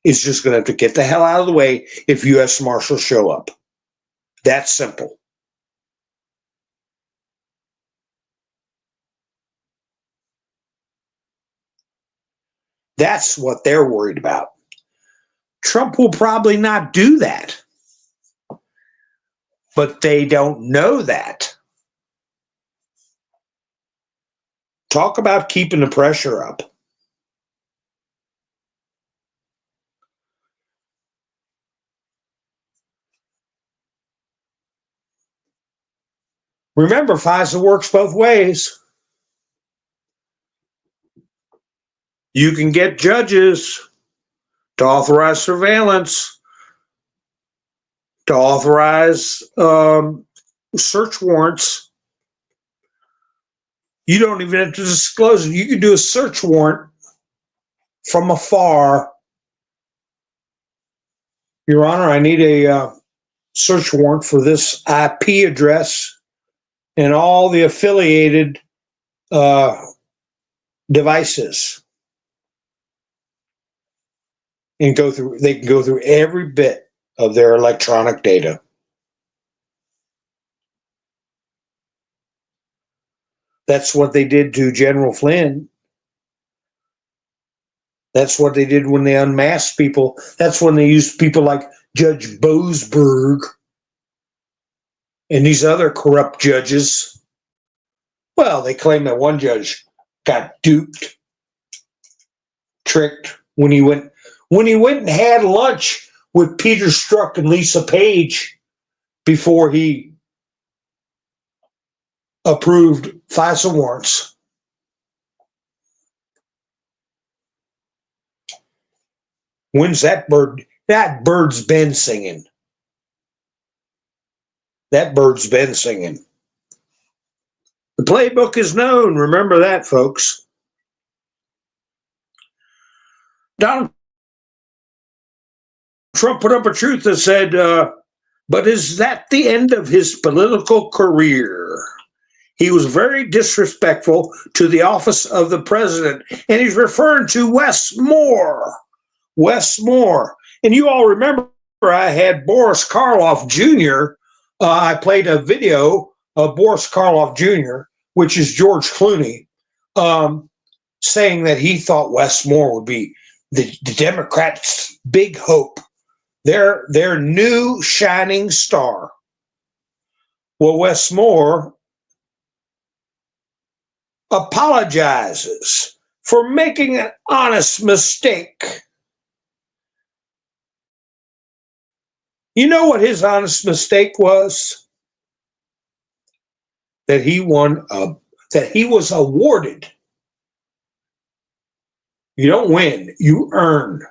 is just going to have to get the hell out of the way if U.S. Marshals show up. That's simple. That's what they're worried about. Trump will probably not do that, but they don't know that. Talk about keeping the pressure up. Remember, FISA works both ways. You can get judges to authorize surveillance, to authorize search warrants. You don't even have to disclose it. You can do a search warrant from afar. Your Honor, I need a search warrant for this IP address and all the affiliated devices. And they can go through every bit of their electronic data. That's what they did to General Flynn. That's what they did when they unmasked people. That's when they used people like Judge Boasberg and these other corrupt judges. Well, they claim that one judge got duped, tricked when he went and had lunch with Peter Strzok and Lisa Page before he approved FISA warrants. When's that bird? That bird's been singing. That bird's been singing. The playbook is known. Remember that, folks. Donald Trump put up a truth that said, but is that the end of his political career? He was very disrespectful to the office of the president, and he's referring to Wes Moore. Wes Moore. And you all remember I had Boris Karloff Jr. I played a video of Boris Karloff Jr., which is George Clooney, saying that he thought Wes Moore would be the Democrats' big hope, their new shining star. Well, Wes Moore apologizes for making an honest mistake. You know what his honest mistake was? That he was awarded. You don't win, you earn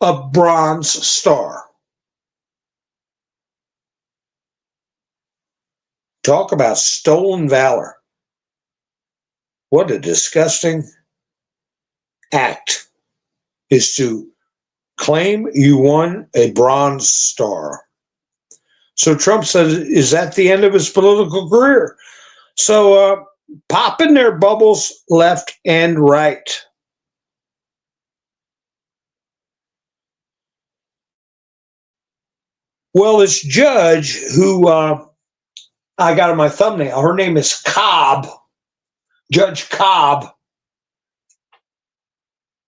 a Bronze Star. Talk about stolen valor. What a disgusting act is to claim you won a Bronze Star. So Trump says, is that the end of his political career? So popping their bubbles left and right. Well, this judge who I got on my thumbnail, her name is Cobb, Judge Cobb,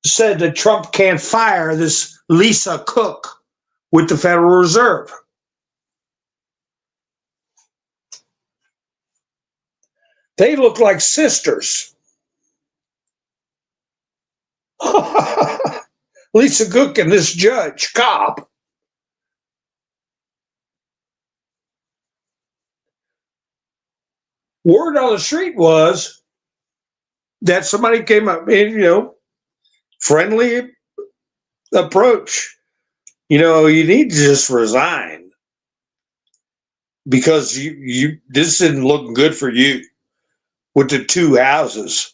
said that Trump can't fire this Lisa Cook with the Federal Reserve. They look like sisters. Lisa Cook and this Judge Cobb. Word on the street was that somebody came up and, friendly approach. You need to just resign because this isn't looking good for you with the two houses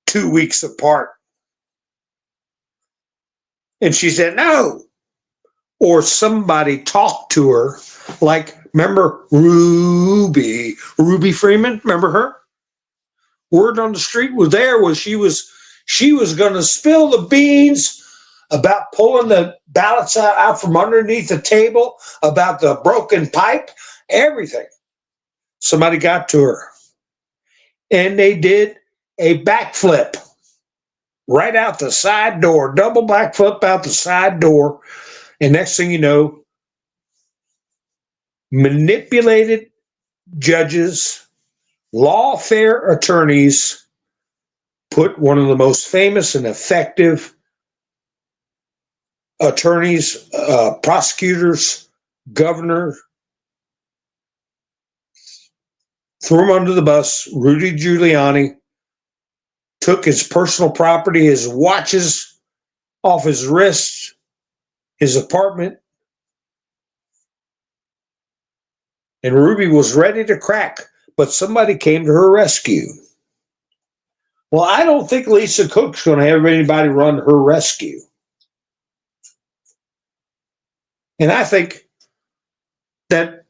2 weeks apart. And she said no. Or somebody talked to her, like, remember Ruby Freeman? Remember her? Word on the street was she was She was going to spill the beans about pulling the ballots out from underneath the table, about the broken pipe, everything. Somebody got to her. And they did a backflip right out the side door, double backflip out the side door. And next thing you know, manipulated judges, lawfare attorneys put one of the most famous and effective attorneys, prosecutors, governor, threw him under the bus. Rudy Giuliani took his personal property, his watches off his wrists, his apartment, and Ruby was ready to crack, but somebody came to her rescue. Well, I don't think Lisa Cook's going to have anybody run her rescue. And I think that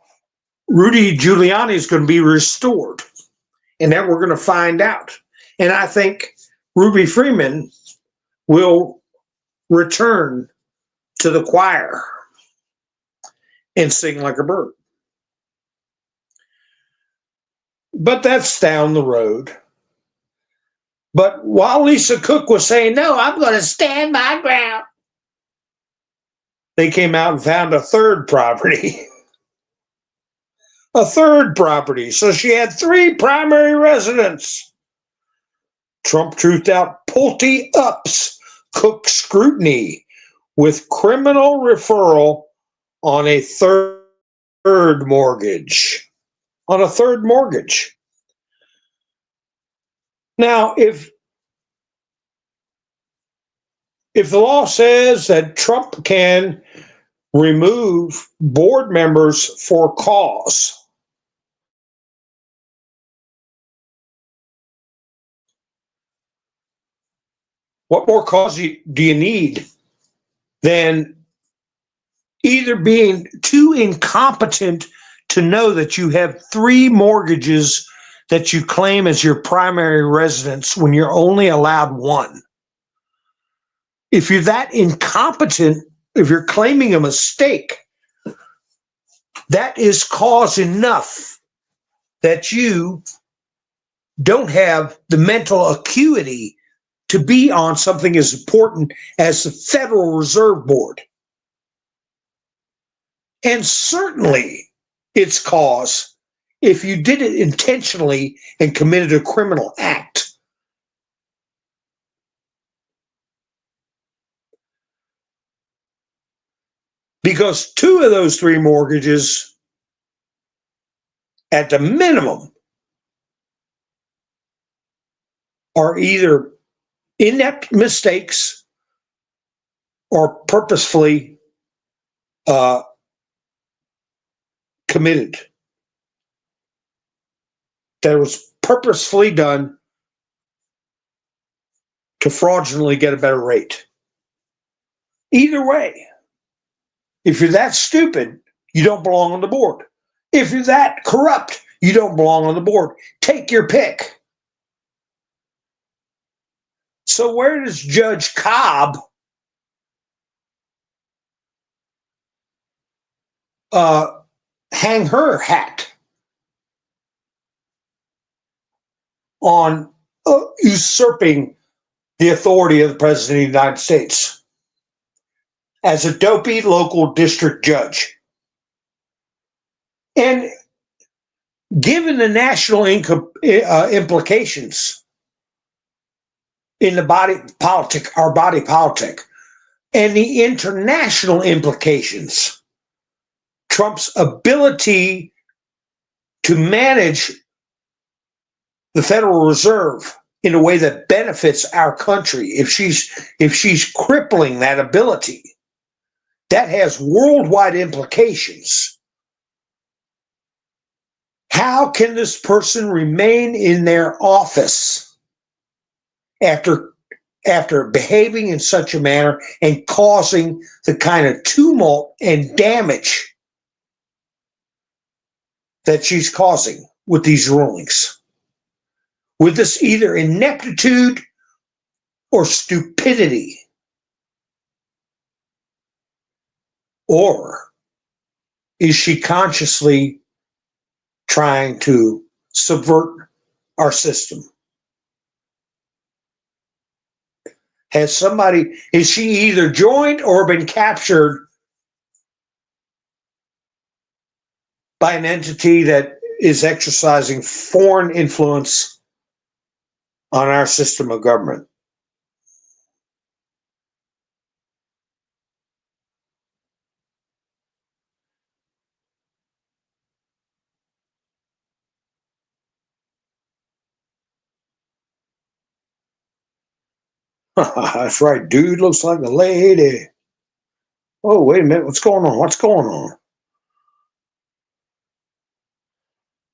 Rudy Giuliani is going to be restored, and that we're going to find out. And I think Ruby Freeman will return to the choir and sing like a bird. But that's down the road. But while Lisa Cook was saying, no, I'm going to stand my ground, they came out and found a third property. A third property. So she had 3 primary residents. Trump truthed out Pulte ups Cook scrutiny with criminal referral on a third mortgage. On a third mortgage. Now, if the law says that Trump can remove board members for cause, what more cause do you need than either being too incompetent to know that you have 3 mortgages that you claim as your primary residence when you're only allowed 1? If you're that incompetent, if you're claiming a mistake, that is cause enough that you don't have the mental acuity to be on something as important as the Federal Reserve Board. And certainly it's cause if you did it intentionally and committed a criminal act. Because 2 of those 3 mortgages, at the minimum, are either inept mistakes or purposefully committed. That was purposefully done to fraudulently get a better rate. Either way, if you're that stupid, you don't belong on the board. If you're that corrupt, you don't belong on the board. Take your pick. So where does Judge Cobb hang her hat on usurping the authority of the President of the United States as a dopey local district judge? And given the national implications in the body politic, our body politic, and the international implications, Trump's ability to manage the Federal Reserve in a way that benefits our country, if she's crippling that ability, that has worldwide implications. How can this person remain in their office after behaving in such a manner and causing the kind of tumult and damage that she's causing with these rulings? With this either ineptitude or stupidity? Or is she consciously trying to subvert our system? Has she either joined or been captured by an entity that is exercising foreign influence on our system of government? That's right, dude. Looks like a lady. Oh, wait a minute. What's going on? What's going on?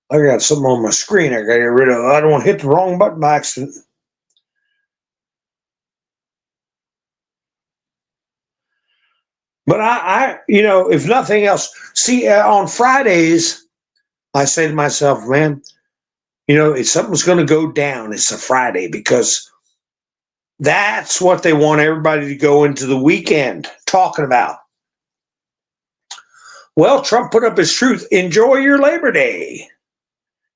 I got something on my screen I got to get rid of. I don't want to hit the wrong button by accident. But if nothing else, see, on Fridays, I say to myself, man, if something's going to go down, it's a Friday, because that's what they want everybody to go into the weekend talking about. Well, Trump put up his truth. Enjoy your Labor Day.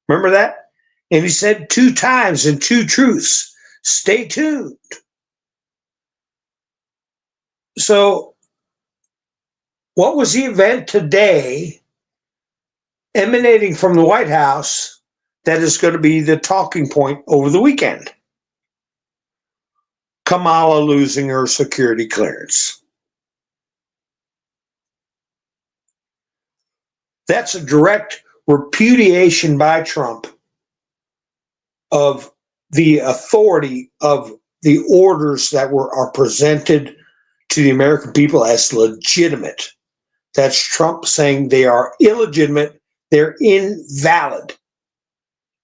Remember that? And he said 2 times in 2 truths. Stay tuned. So, what was the event today emanating from the White House that is going to be the talking point over the weekend? Kamala losing her security clearance. That's a direct repudiation by Trump of the authority of the orders that are presented to the American people as legitimate. That's Trump saying they are illegitimate, they're invalid.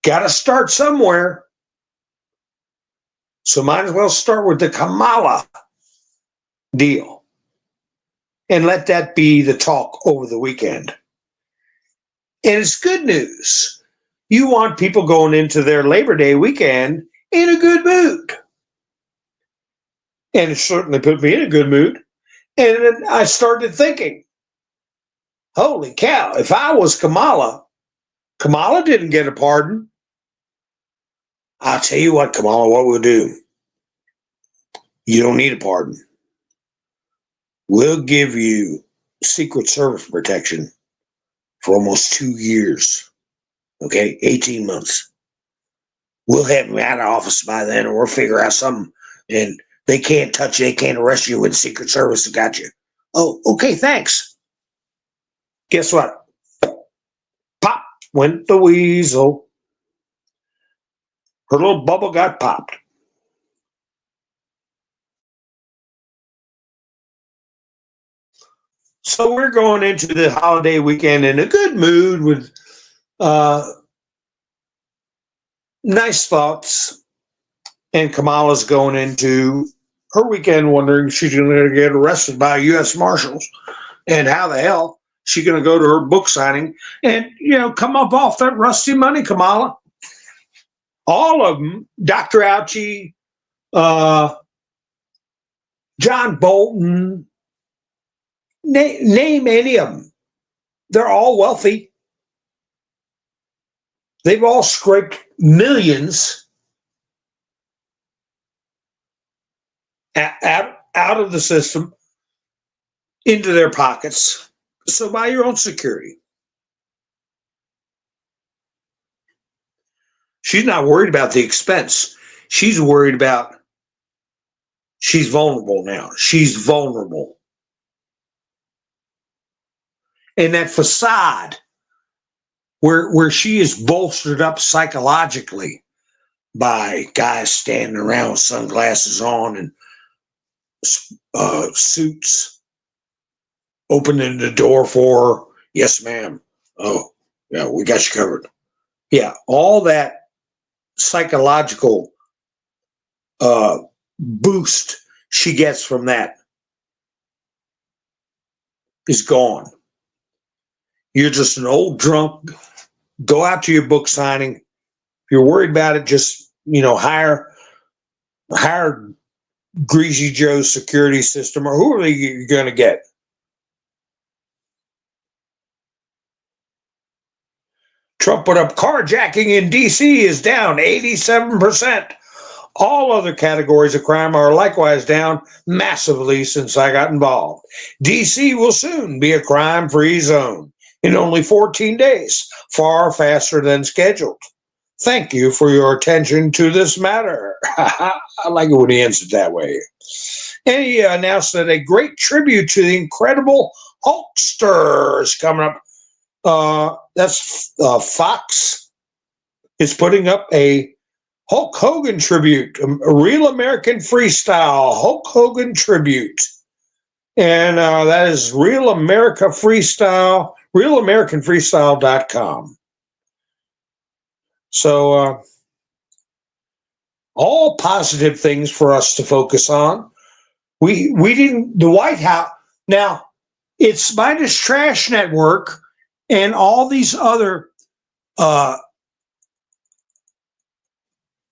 Got to start somewhere. So might as well start with the Kamala deal and let that be the talk over the weekend. And it's good news. You want people going into their Labor Day weekend in a good mood. And it certainly put me in a good mood. And then I started thinking, holy cow, if I was Kamala didn't get a pardon. I'll tell you what, Kamala, what we'll do. You don't need a pardon. We'll give you Secret Service protection for almost 2 years. Okay, 18 months. We'll have him out of office by then, or we'll figure out something. And they can't touch you, they can't arrest you when Secret Service has got you. Oh, okay, thanks. Guess what? Pop went the weasel. Her little bubble got popped. So we're going into the holiday weekend in a good mood with nice thoughts. And Kamala's going into her weekend wondering if she's going to get arrested by U.S. Marshals. And how the hell she's going to go to her book signing and, come up off that rusty money, Kamala. All of them, Dr. Fauci, John Bolton, name any of them. They're all wealthy. They've all scraped millions out of the system into their pockets. So buy your own security. She's not worried about the expense. She's worried about she's vulnerable now. She's vulnerable. And that facade where she is bolstered up psychologically by guys standing around with sunglasses on and suits, opening the door for her. Yes, ma'am. Oh, yeah, we got you covered. Yeah, all that psychological boost she gets from that is gone. You're just an old drunk. Go out to your book signing. If you're worried about it, just hire Greasy Joe's security system, or who are they going to get? Trump put up carjacking in D.C. is down 87%. All other categories of crime are likewise down massively since I got involved. D.C. will soon be a crime-free zone in only 14 days, far faster than scheduled. Thank you for your attention to this matter. I like it when he ends it that way. And he announced that a great tribute to the incredible Hulkster is coming up. That's Fox is putting up a Hulk Hogan tribute, a real American freestyle Hulk Hogan tribute. And that is Real America Freestyle, realamericanfreestyle.com. So all positive things for us to focus on. We didn't, the White House, now it's Midas Trash Network and all these other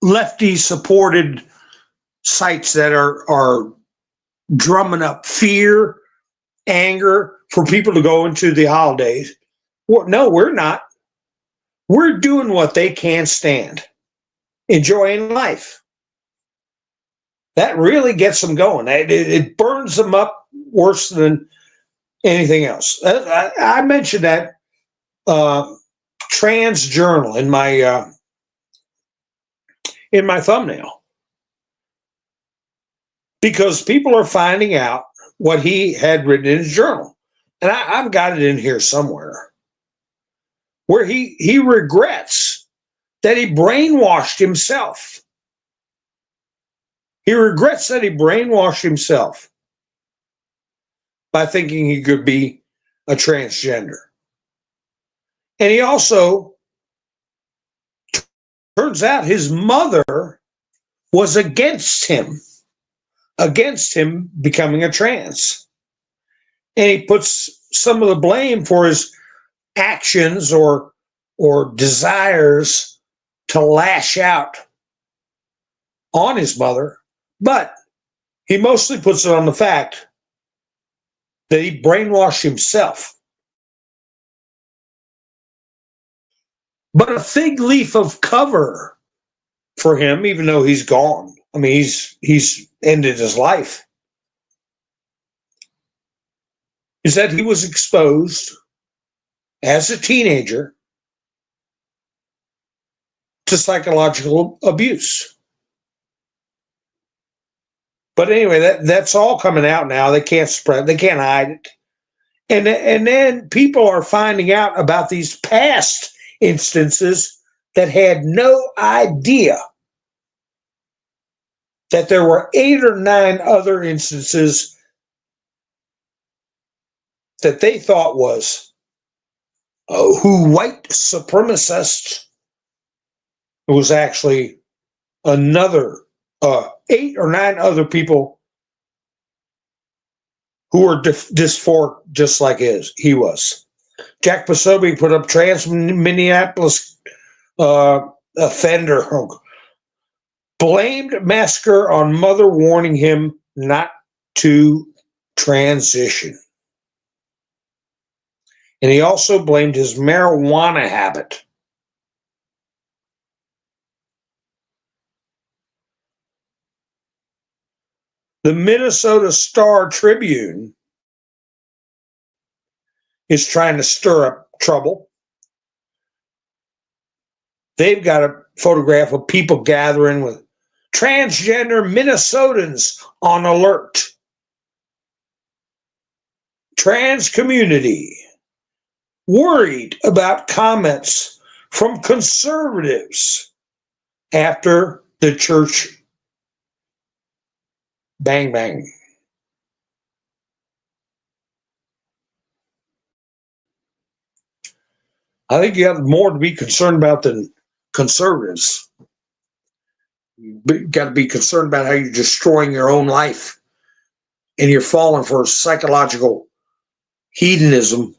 lefty supported sites that are drumming up fear, anger for people to go into the holidays. Well, no, we're not. We're doing what they can't stand, enjoying life. That really gets them going. It burns them up worse than anything else. I mentioned that trans journal in my thumbnail because people are finding out what he had written in his journal, and I've got it in here somewhere, where he regrets that he brainwashed himself. He regrets that he brainwashed himself by thinking he could be a transgender. And he also, turns out his mother was against him becoming a trans. And he puts some of the blame for his actions or desires to lash out on his mother, but he mostly puts it on the fact that he brainwashed himself. But a fig leaf of cover for him, even though he's gone. I mean, he's ended his life. Is that he was exposed as a teenager to psychological abuse. But anyway, that's all coming out now. They can't spread, they can't hide it. And then people are finding out about these past instances that had no idea that there were 8 or 9 other instances that they thought was who white supremacists. It was actually another 8 or 9 other people who were dysphoric just like he was. Jack Posobiec put up trans Minneapolis offender blamed massacre on mother warning him not to transition. And he also blamed his marijuana habit. The Minnesota Star Tribune is trying to stir up trouble. They've got a photograph of people gathering with transgender Minnesotans on alert. Trans community worried about comments from conservatives after the church bang bang. I think you have more to be concerned about than conservatives. You've got to be concerned about how you're destroying your own life and you're falling for psychological hedonism.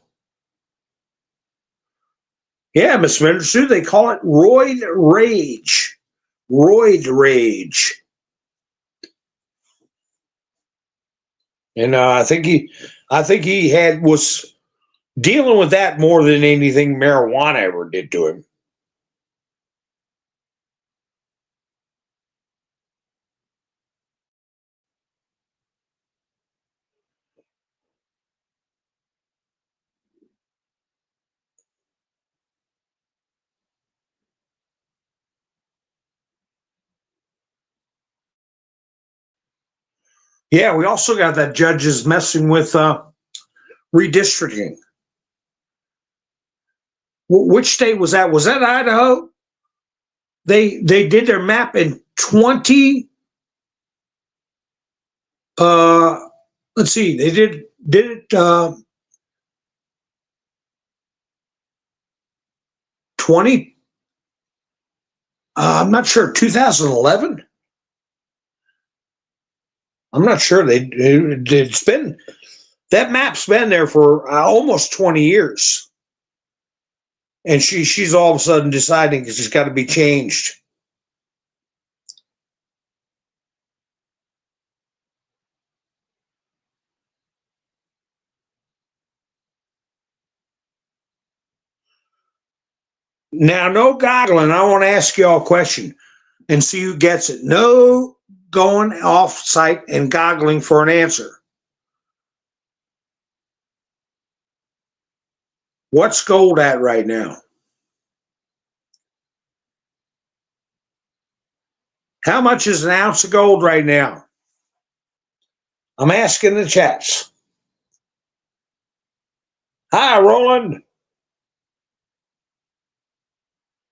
Yeah, Miss Menderson, they call it roid rage. Roid rage. And I think he was dealing with that more than anything marijuana ever did to him. Yeah, we also got that judges messing with redistricting. Which state was that? Was that Idaho? They did their map in 20. Let's see, they did it 20. I'm not sure. 2011. I'm not sure. It's been that map's been there for almost 20 years, and she's all of a sudden deciding it's got to be changed. Now, no goggling. I want to ask you all a question and see who gets it. No going off site and goggling for an answer. What's gold at right now? How much is an ounce of gold right now? I'm asking the chats. Hi, Roland.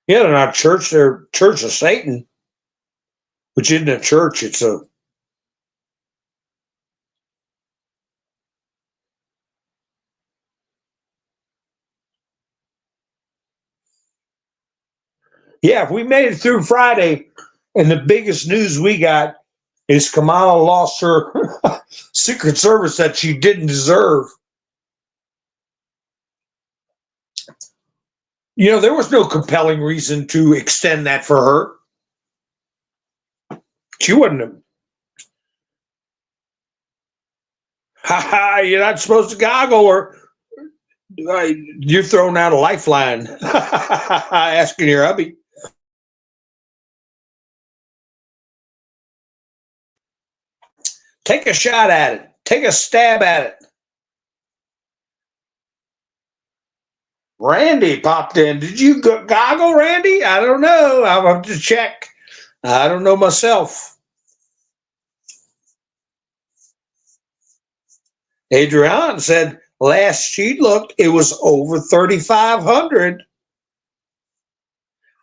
Yeah, they're not church. They're Church of Satan, which isn't a church. It's a yeah. If we made it through Friday, and the biggest news we got is Kamala lost her Secret Service that she didn't deserve. You know, there was no compelling reason to extend that for her. She wouldn't have. Ha ha, you're not supposed to goggle, or you're throwing out a lifeline. Asking your hubby. Take a shot at it. Take a stab at it. Randy popped in. Did you goggle, Randy? I don't know. I'll have to check. I don't know myself. Adrian said last she looked, it was over 3,500.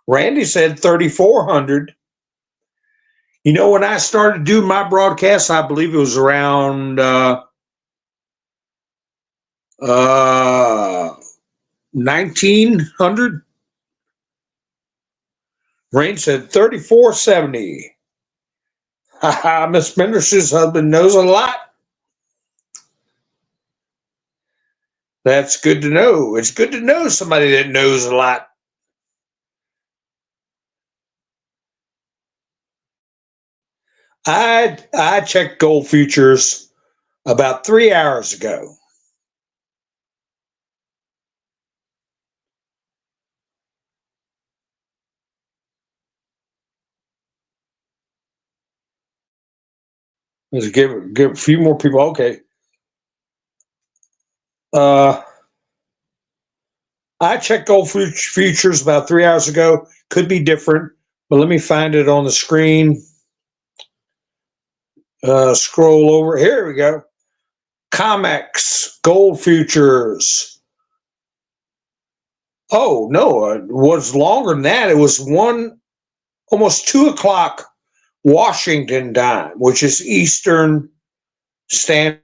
Randy said 3,400. You know, when I started doing my broadcast, I believe it was around 1,900. Rain said 3,470. Haha, Miss Menders's husband knows a lot. That's good to know. It's good to know somebody that knows a lot. I checked gold futures about 3 hours ago. Let's give a few more people. Okay. I checked gold futures about 3 hours ago. Could be different, but let me find it on the screen. Scroll over. Here we go. COMEX gold futures. Oh no, it was longer than that. It was almost 2 o'clock Washington time, which is Eastern Standard.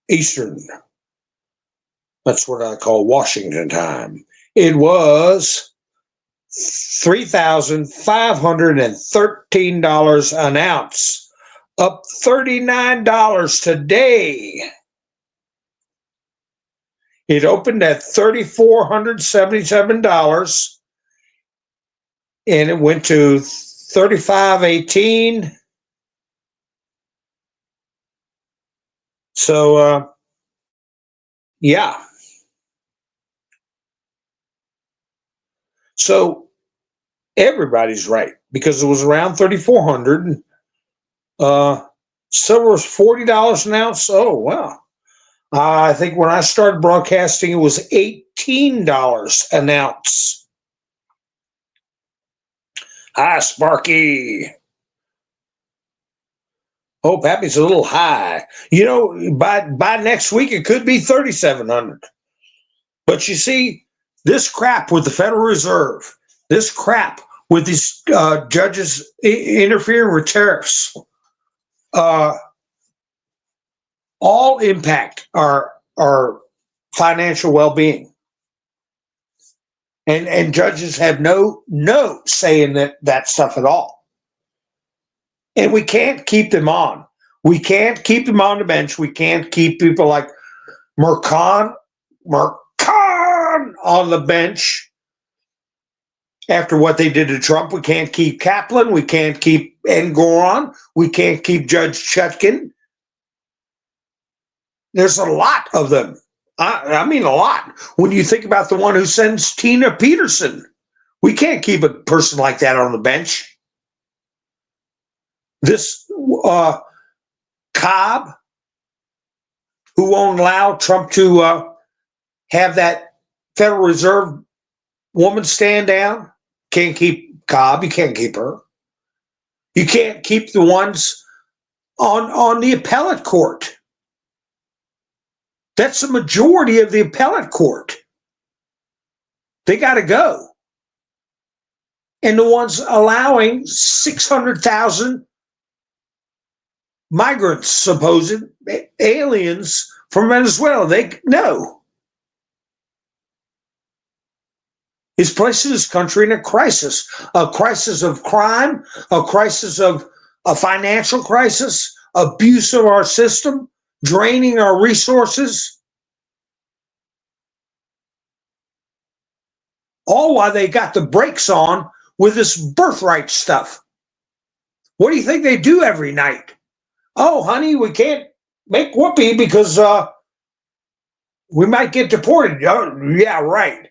Eastern. That's what I call Washington time. It was $3,513 an ounce, up $39 today. It opened at $3,477 and it went to $3,518. So, yeah. So everybody's right because it was around 3,400. Silver was $40 an ounce. Oh, wow. I think when I started broadcasting, it was $18 an ounce. Hi, Sparky. Oh, Pappy's a little high. You know, by next week, it could be 3,700. But you see, this crap with the Federal Reserve, this crap with these judges interfering with tariffs, uh, all impact our financial well-being. And judges have no say in that stuff at all. And we can't keep them on. We can't keep them on the bench. We can't keep people like Mercan on the bench after what they did to Trump. We can't keep Kaplan. We can't keep Engoron. We can't keep Judge Chutkin. There's a lot of them. I mean, a lot. When you think about the one who sends Tina Peterson, we can't keep a person like that on the bench. This Cobb, who won't allow Trump to have that Federal Reserve woman stand down, can't keep Cobb. You can't keep her. You can't keep the ones on the appellate court. That's the majority of the appellate court. They got to go. And the ones allowing 600,000 migrants, supposed aliens from Venezuela, they no. Is placing this country in a crisis of crime, a crisis of a financial crisis, abuse of our system, draining our resources. All while they got the brakes on with this birthright stuff. What do you think they do every night? Oh, honey, we can't make whoopee because we might get deported. Oh, yeah, right.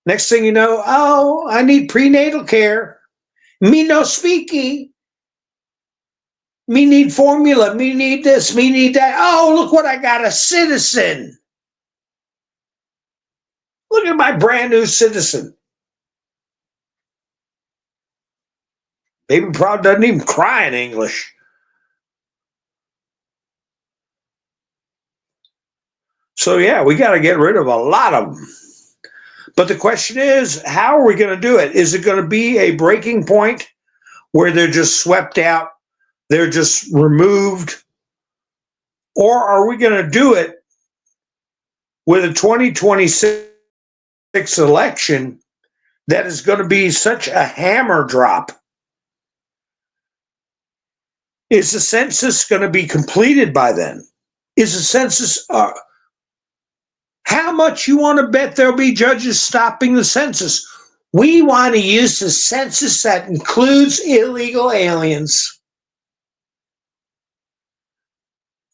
Next thing you know, oh, I need prenatal care. Me no speaky. Me need formula. Me need this. Me need that. Oh, look what I got, a citizen. Look at my brand new citizen. Baby Proud doesn't even cry in English. So, yeah, we got to get rid of a lot of them. But the question is, how are we going to do it? Is it going to be a breaking point where they're just swept out, they're just removed? Or are we going to do it with a 2026 election that is going to be such a hammer drop? Is the census going to be completed by then? Is the census... how much you want to bet there'll be judges stopping the census? We want to use the census that includes illegal aliens.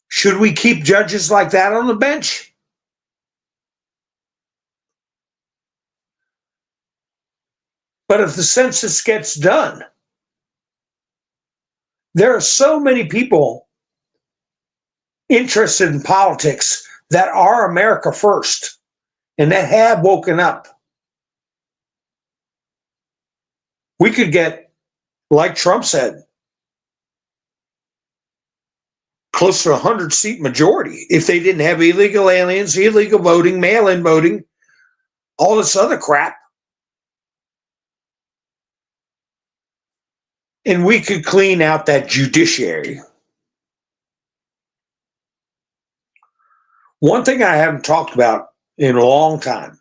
Should we keep judges like that on the bench? But if the census gets done, there are so many people interested in politics that are America first and that have woken up. We could get, like Trump said, close to a 100-seat majority if they didn't have illegal aliens, illegal voting, mail-in voting, all this other crap. And we could clean out that judiciary. One thing I haven't talked about in a long time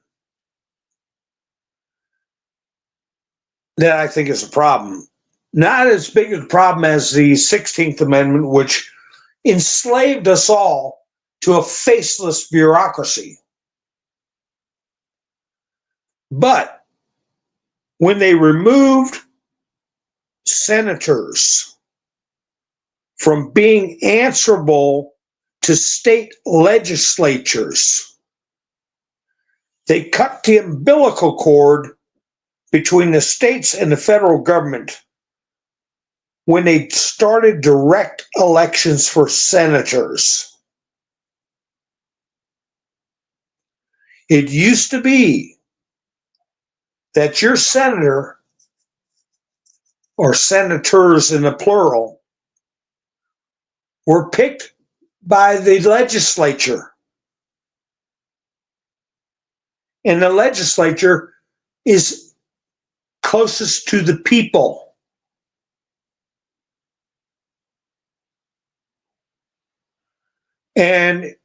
that I think is a problem, not as big a problem as the 16th Amendment, which enslaved us all to a faceless bureaucracy. But when they removed senators from being answerable to state legislatures. They cut the umbilical cord between the states and the federal government when they started direct elections for senators. It used to be that your senator, or senators in the plural, were picked by the legislature. And the legislature is closest to the people. And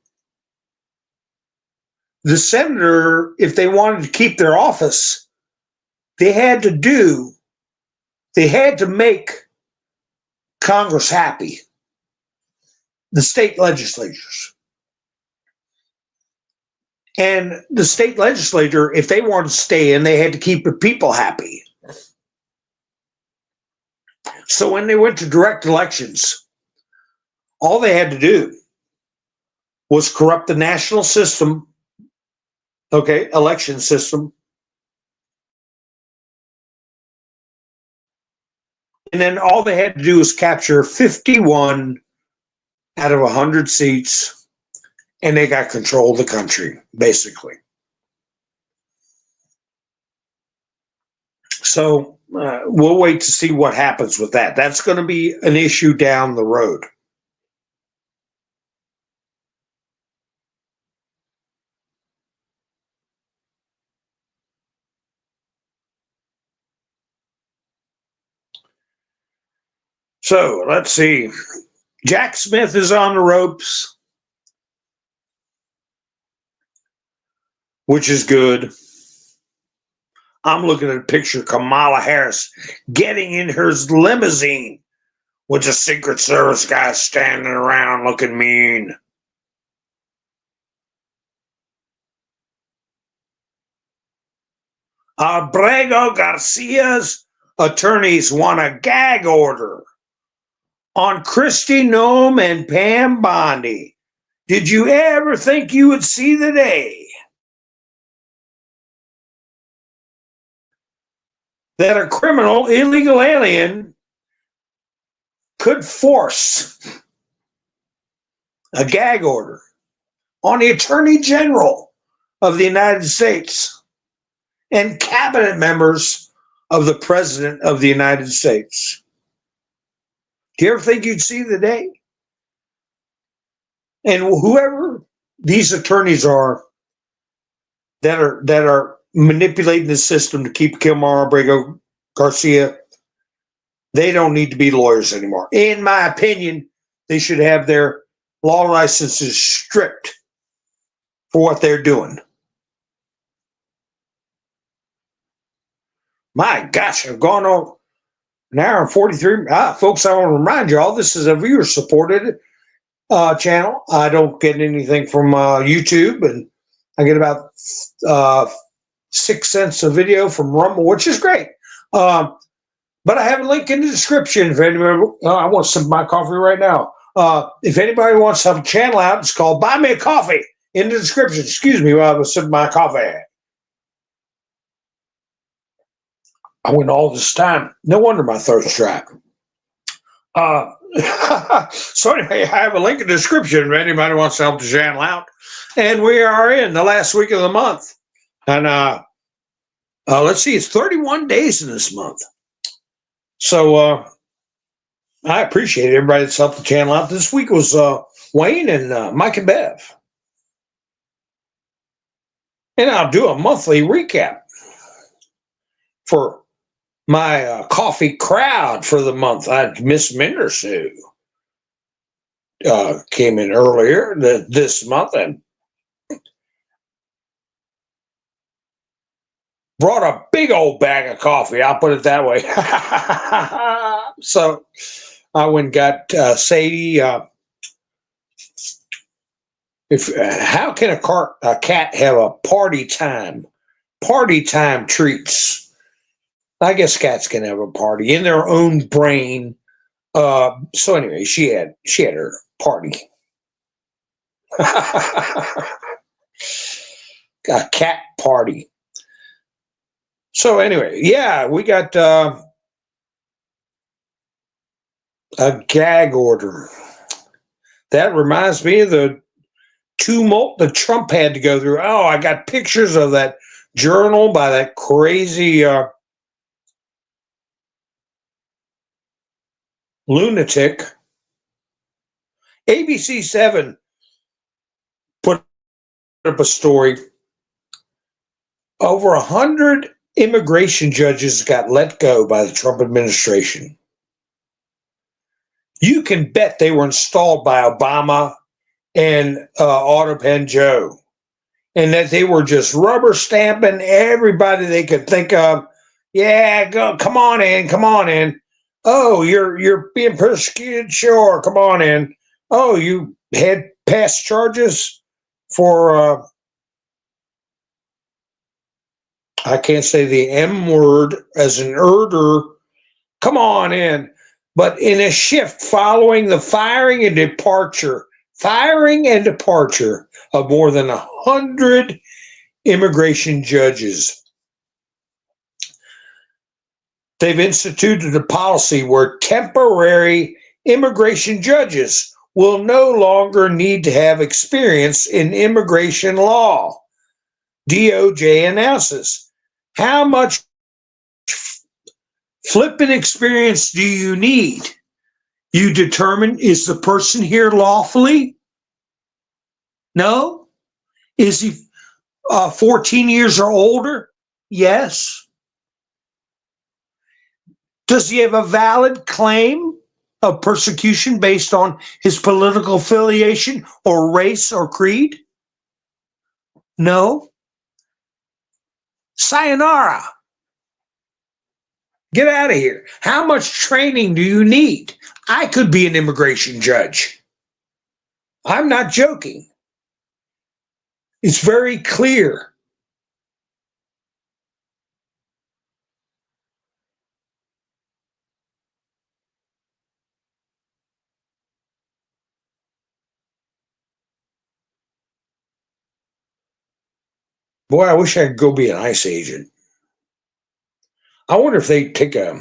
the senator, if they wanted to keep their office, they had to make Congress happy, the state legislatures. And the state legislature, if they wanted to stay in, they had to keep the people happy. So when they went to direct elections, all they had to do was corrupt the national system, election system. And then all they had to do was capture 51 out of 100 seats, and they got control of the country, basically. So we'll wait to see what happens with that. That's going to be an issue down the road. So let's see. Jack Smith is on the ropes, which is good. I'm looking at a picture of Kamala Harris getting in her limousine with the Secret Service guy standing around looking mean. Abrego Garcia's attorneys want a gag order on Kristi Noem and Pam Bondi. Did you ever think you would see the day that a criminal illegal alien could force a gag order on the Attorney General of the United States and cabinet members of the President of the United States? Do you ever think you'd see the day? And whoever these attorneys are that are manipulating the system to keep Kamala Abrego Garcia, they don't need to be lawyers anymore. In my opinion, they should have their law licenses stripped for what they're doing. My gosh, I've gone on an hour and 43. Folks, I want to remind you all, this is a viewer-supported channel. I don't get anything from YouTube, and I get about 6 cents a video from Rumble, which is great. But I have a link in the description. If anybody, I want some of my coffee right now. If anybody wants to have a channel out, it's called Buy Me a Coffee in the description. Excuse me while I was sipping my coffee. I went all this time. No wonder my throat's dry. So anyway, I have a link in the description if anybody wants to help the channel out. And we are in the last week of the month. And let's see, it's 31 days in this month. So I appreciate everybody that's helped the channel out. This week was Wayne and Mike and Bev. And I'll do a monthly recap for my coffee crowd for the month. I had Miss Mendersu came in earlier this month and brought a big old bag of coffee. I'll put it that way. So I went and got Sadie. How can a cat have a party time treats? I guess cats can have a party in their own brain. So anyway, she had her party. A cat party. So anyway, yeah, we got a gag order. That reminds me of the tumult that Trump had to go through. Oh, I got pictures of that journal by that crazy lunatic. ABC7 put up a story. Over 100 immigration judges got let go by the Trump administration. You can bet they were installed by Obama and Autopen Joe, and that they were just rubber stamping everybody they could think of. Yeah, go, come on in, come on in. Oh, you're being persecuted, sure, come on in. Oh, you had past charges for I can't say the M word as an herder. Come on in. But in a shift following the firing and departure of more than 100 immigration judges, they've instituted a policy where temporary immigration judges will no longer need to have experience in immigration law. DOJ announces. How much flipping experience do you need? You determine, is the person here lawfully? No. Is he 14 years or older? Yes. Does he have a valid claim of persecution based on his political affiliation or race or creed? No. Sayonara. Get out of here. How much training do you need? I could be an immigration judge. I'm not joking. It's very clear. Boy, I wish I could go be an ICE agent. I wonder if they take a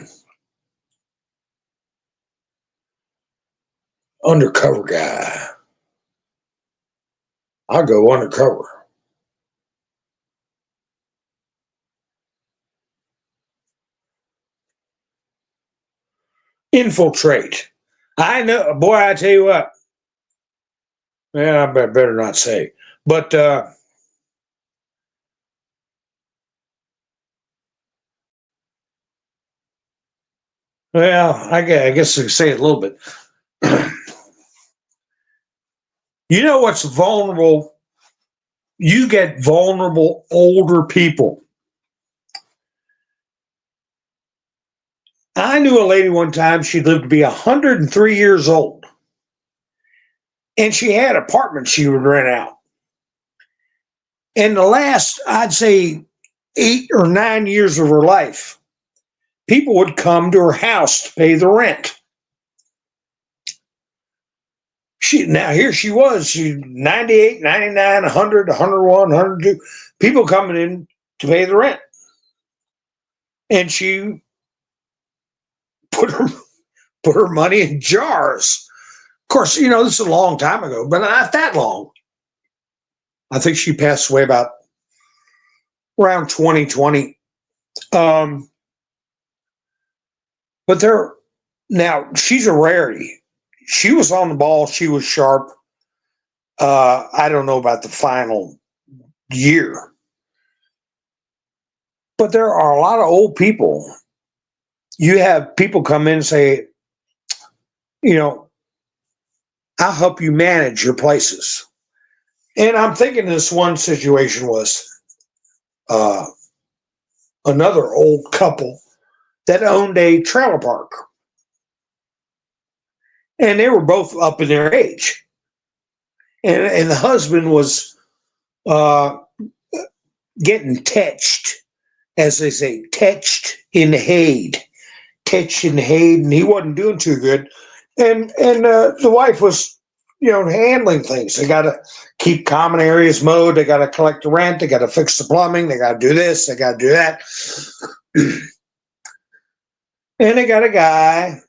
undercover guy. I'll go undercover. Infiltrate. I know, boy, I tell you what. Yeah, I better not say. But well, I guess I can say it a little bit. You know what's vulnerable? You get vulnerable older people. I knew a lady one time, she lived to be 103 years old. And she had apartments she would rent out. In the last, I'd say, 8 or 9 years of her life, people would come to her house to pay the rent. Now here she was, she 98, 99, 100, 101, 102, people coming in to pay the rent. And she put her money in jars. Of course, you know, this is a long time ago, but not that long. I think she passed away about around 2020. But now she's a rarity. She was on the ball. She was sharp. I don't know about the final year, but there are a lot of old people. You have people come in and say, you know, I'll help you manage your places. And I'm thinking this one situation was another old couple that owned a trailer park. And they were both up in their age. And the husband was getting tetched, as they say, tetched in the Hade. Tetched in the Hade, and he wasn't doing too good. And the wife was handling things. They got to keep common areas mowed. They got to collect the rent. They got to fix the plumbing. They got to do this. They got to do that. And they got a guy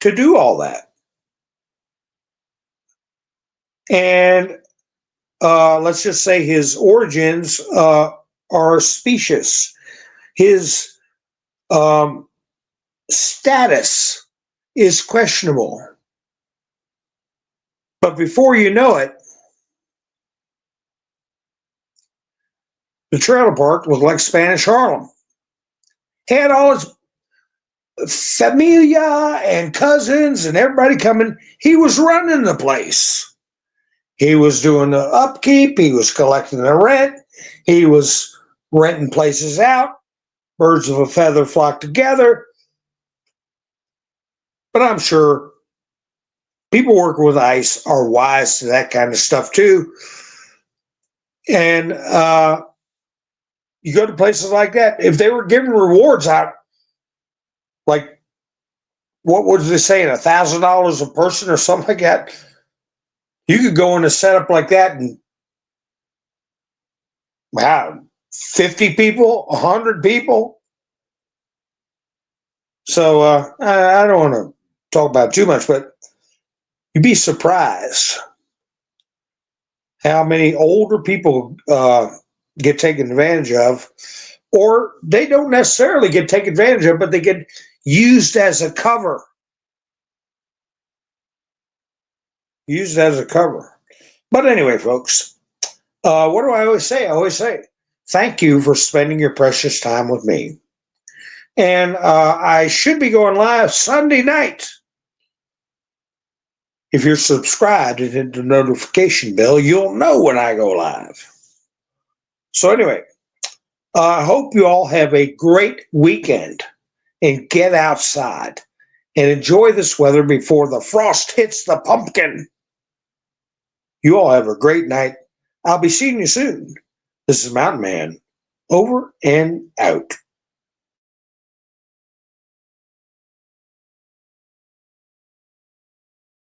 to do all that. And let's just say his origins are specious. His status is questionable. But before you know it, the trailer park was like Spanish Harlem. He had all his familia and cousins and everybody coming. He was running the place. He was doing the upkeep. He was collecting the rent. He was renting places out. Birds of a feather flock together. But I'm sure people working with ICE are wise to that kind of stuff too. And you go to places like that, if they were giving rewards out, like what was they saying, $1,000 a person or something like that, you could go in a setup like that and wow, 50 people, 100 people. So I don't want to talk about it too much, but you'd be surprised how many older people get taken advantage of, or they don't necessarily get taken advantage of, but they get used as a cover. Used as a cover. But anyway, folks, what do I always say? I always say, thank you for spending your precious time with me. And I should be going live Sunday night. If you're subscribed and hit the notification bell, you'll know when I go live. So anyway, I hope you all have a great weekend and get outside and enjoy this weather before the frost hits the pumpkin. You all have a great night. I'll be seeing you soon. This is Mountain Man, over and out.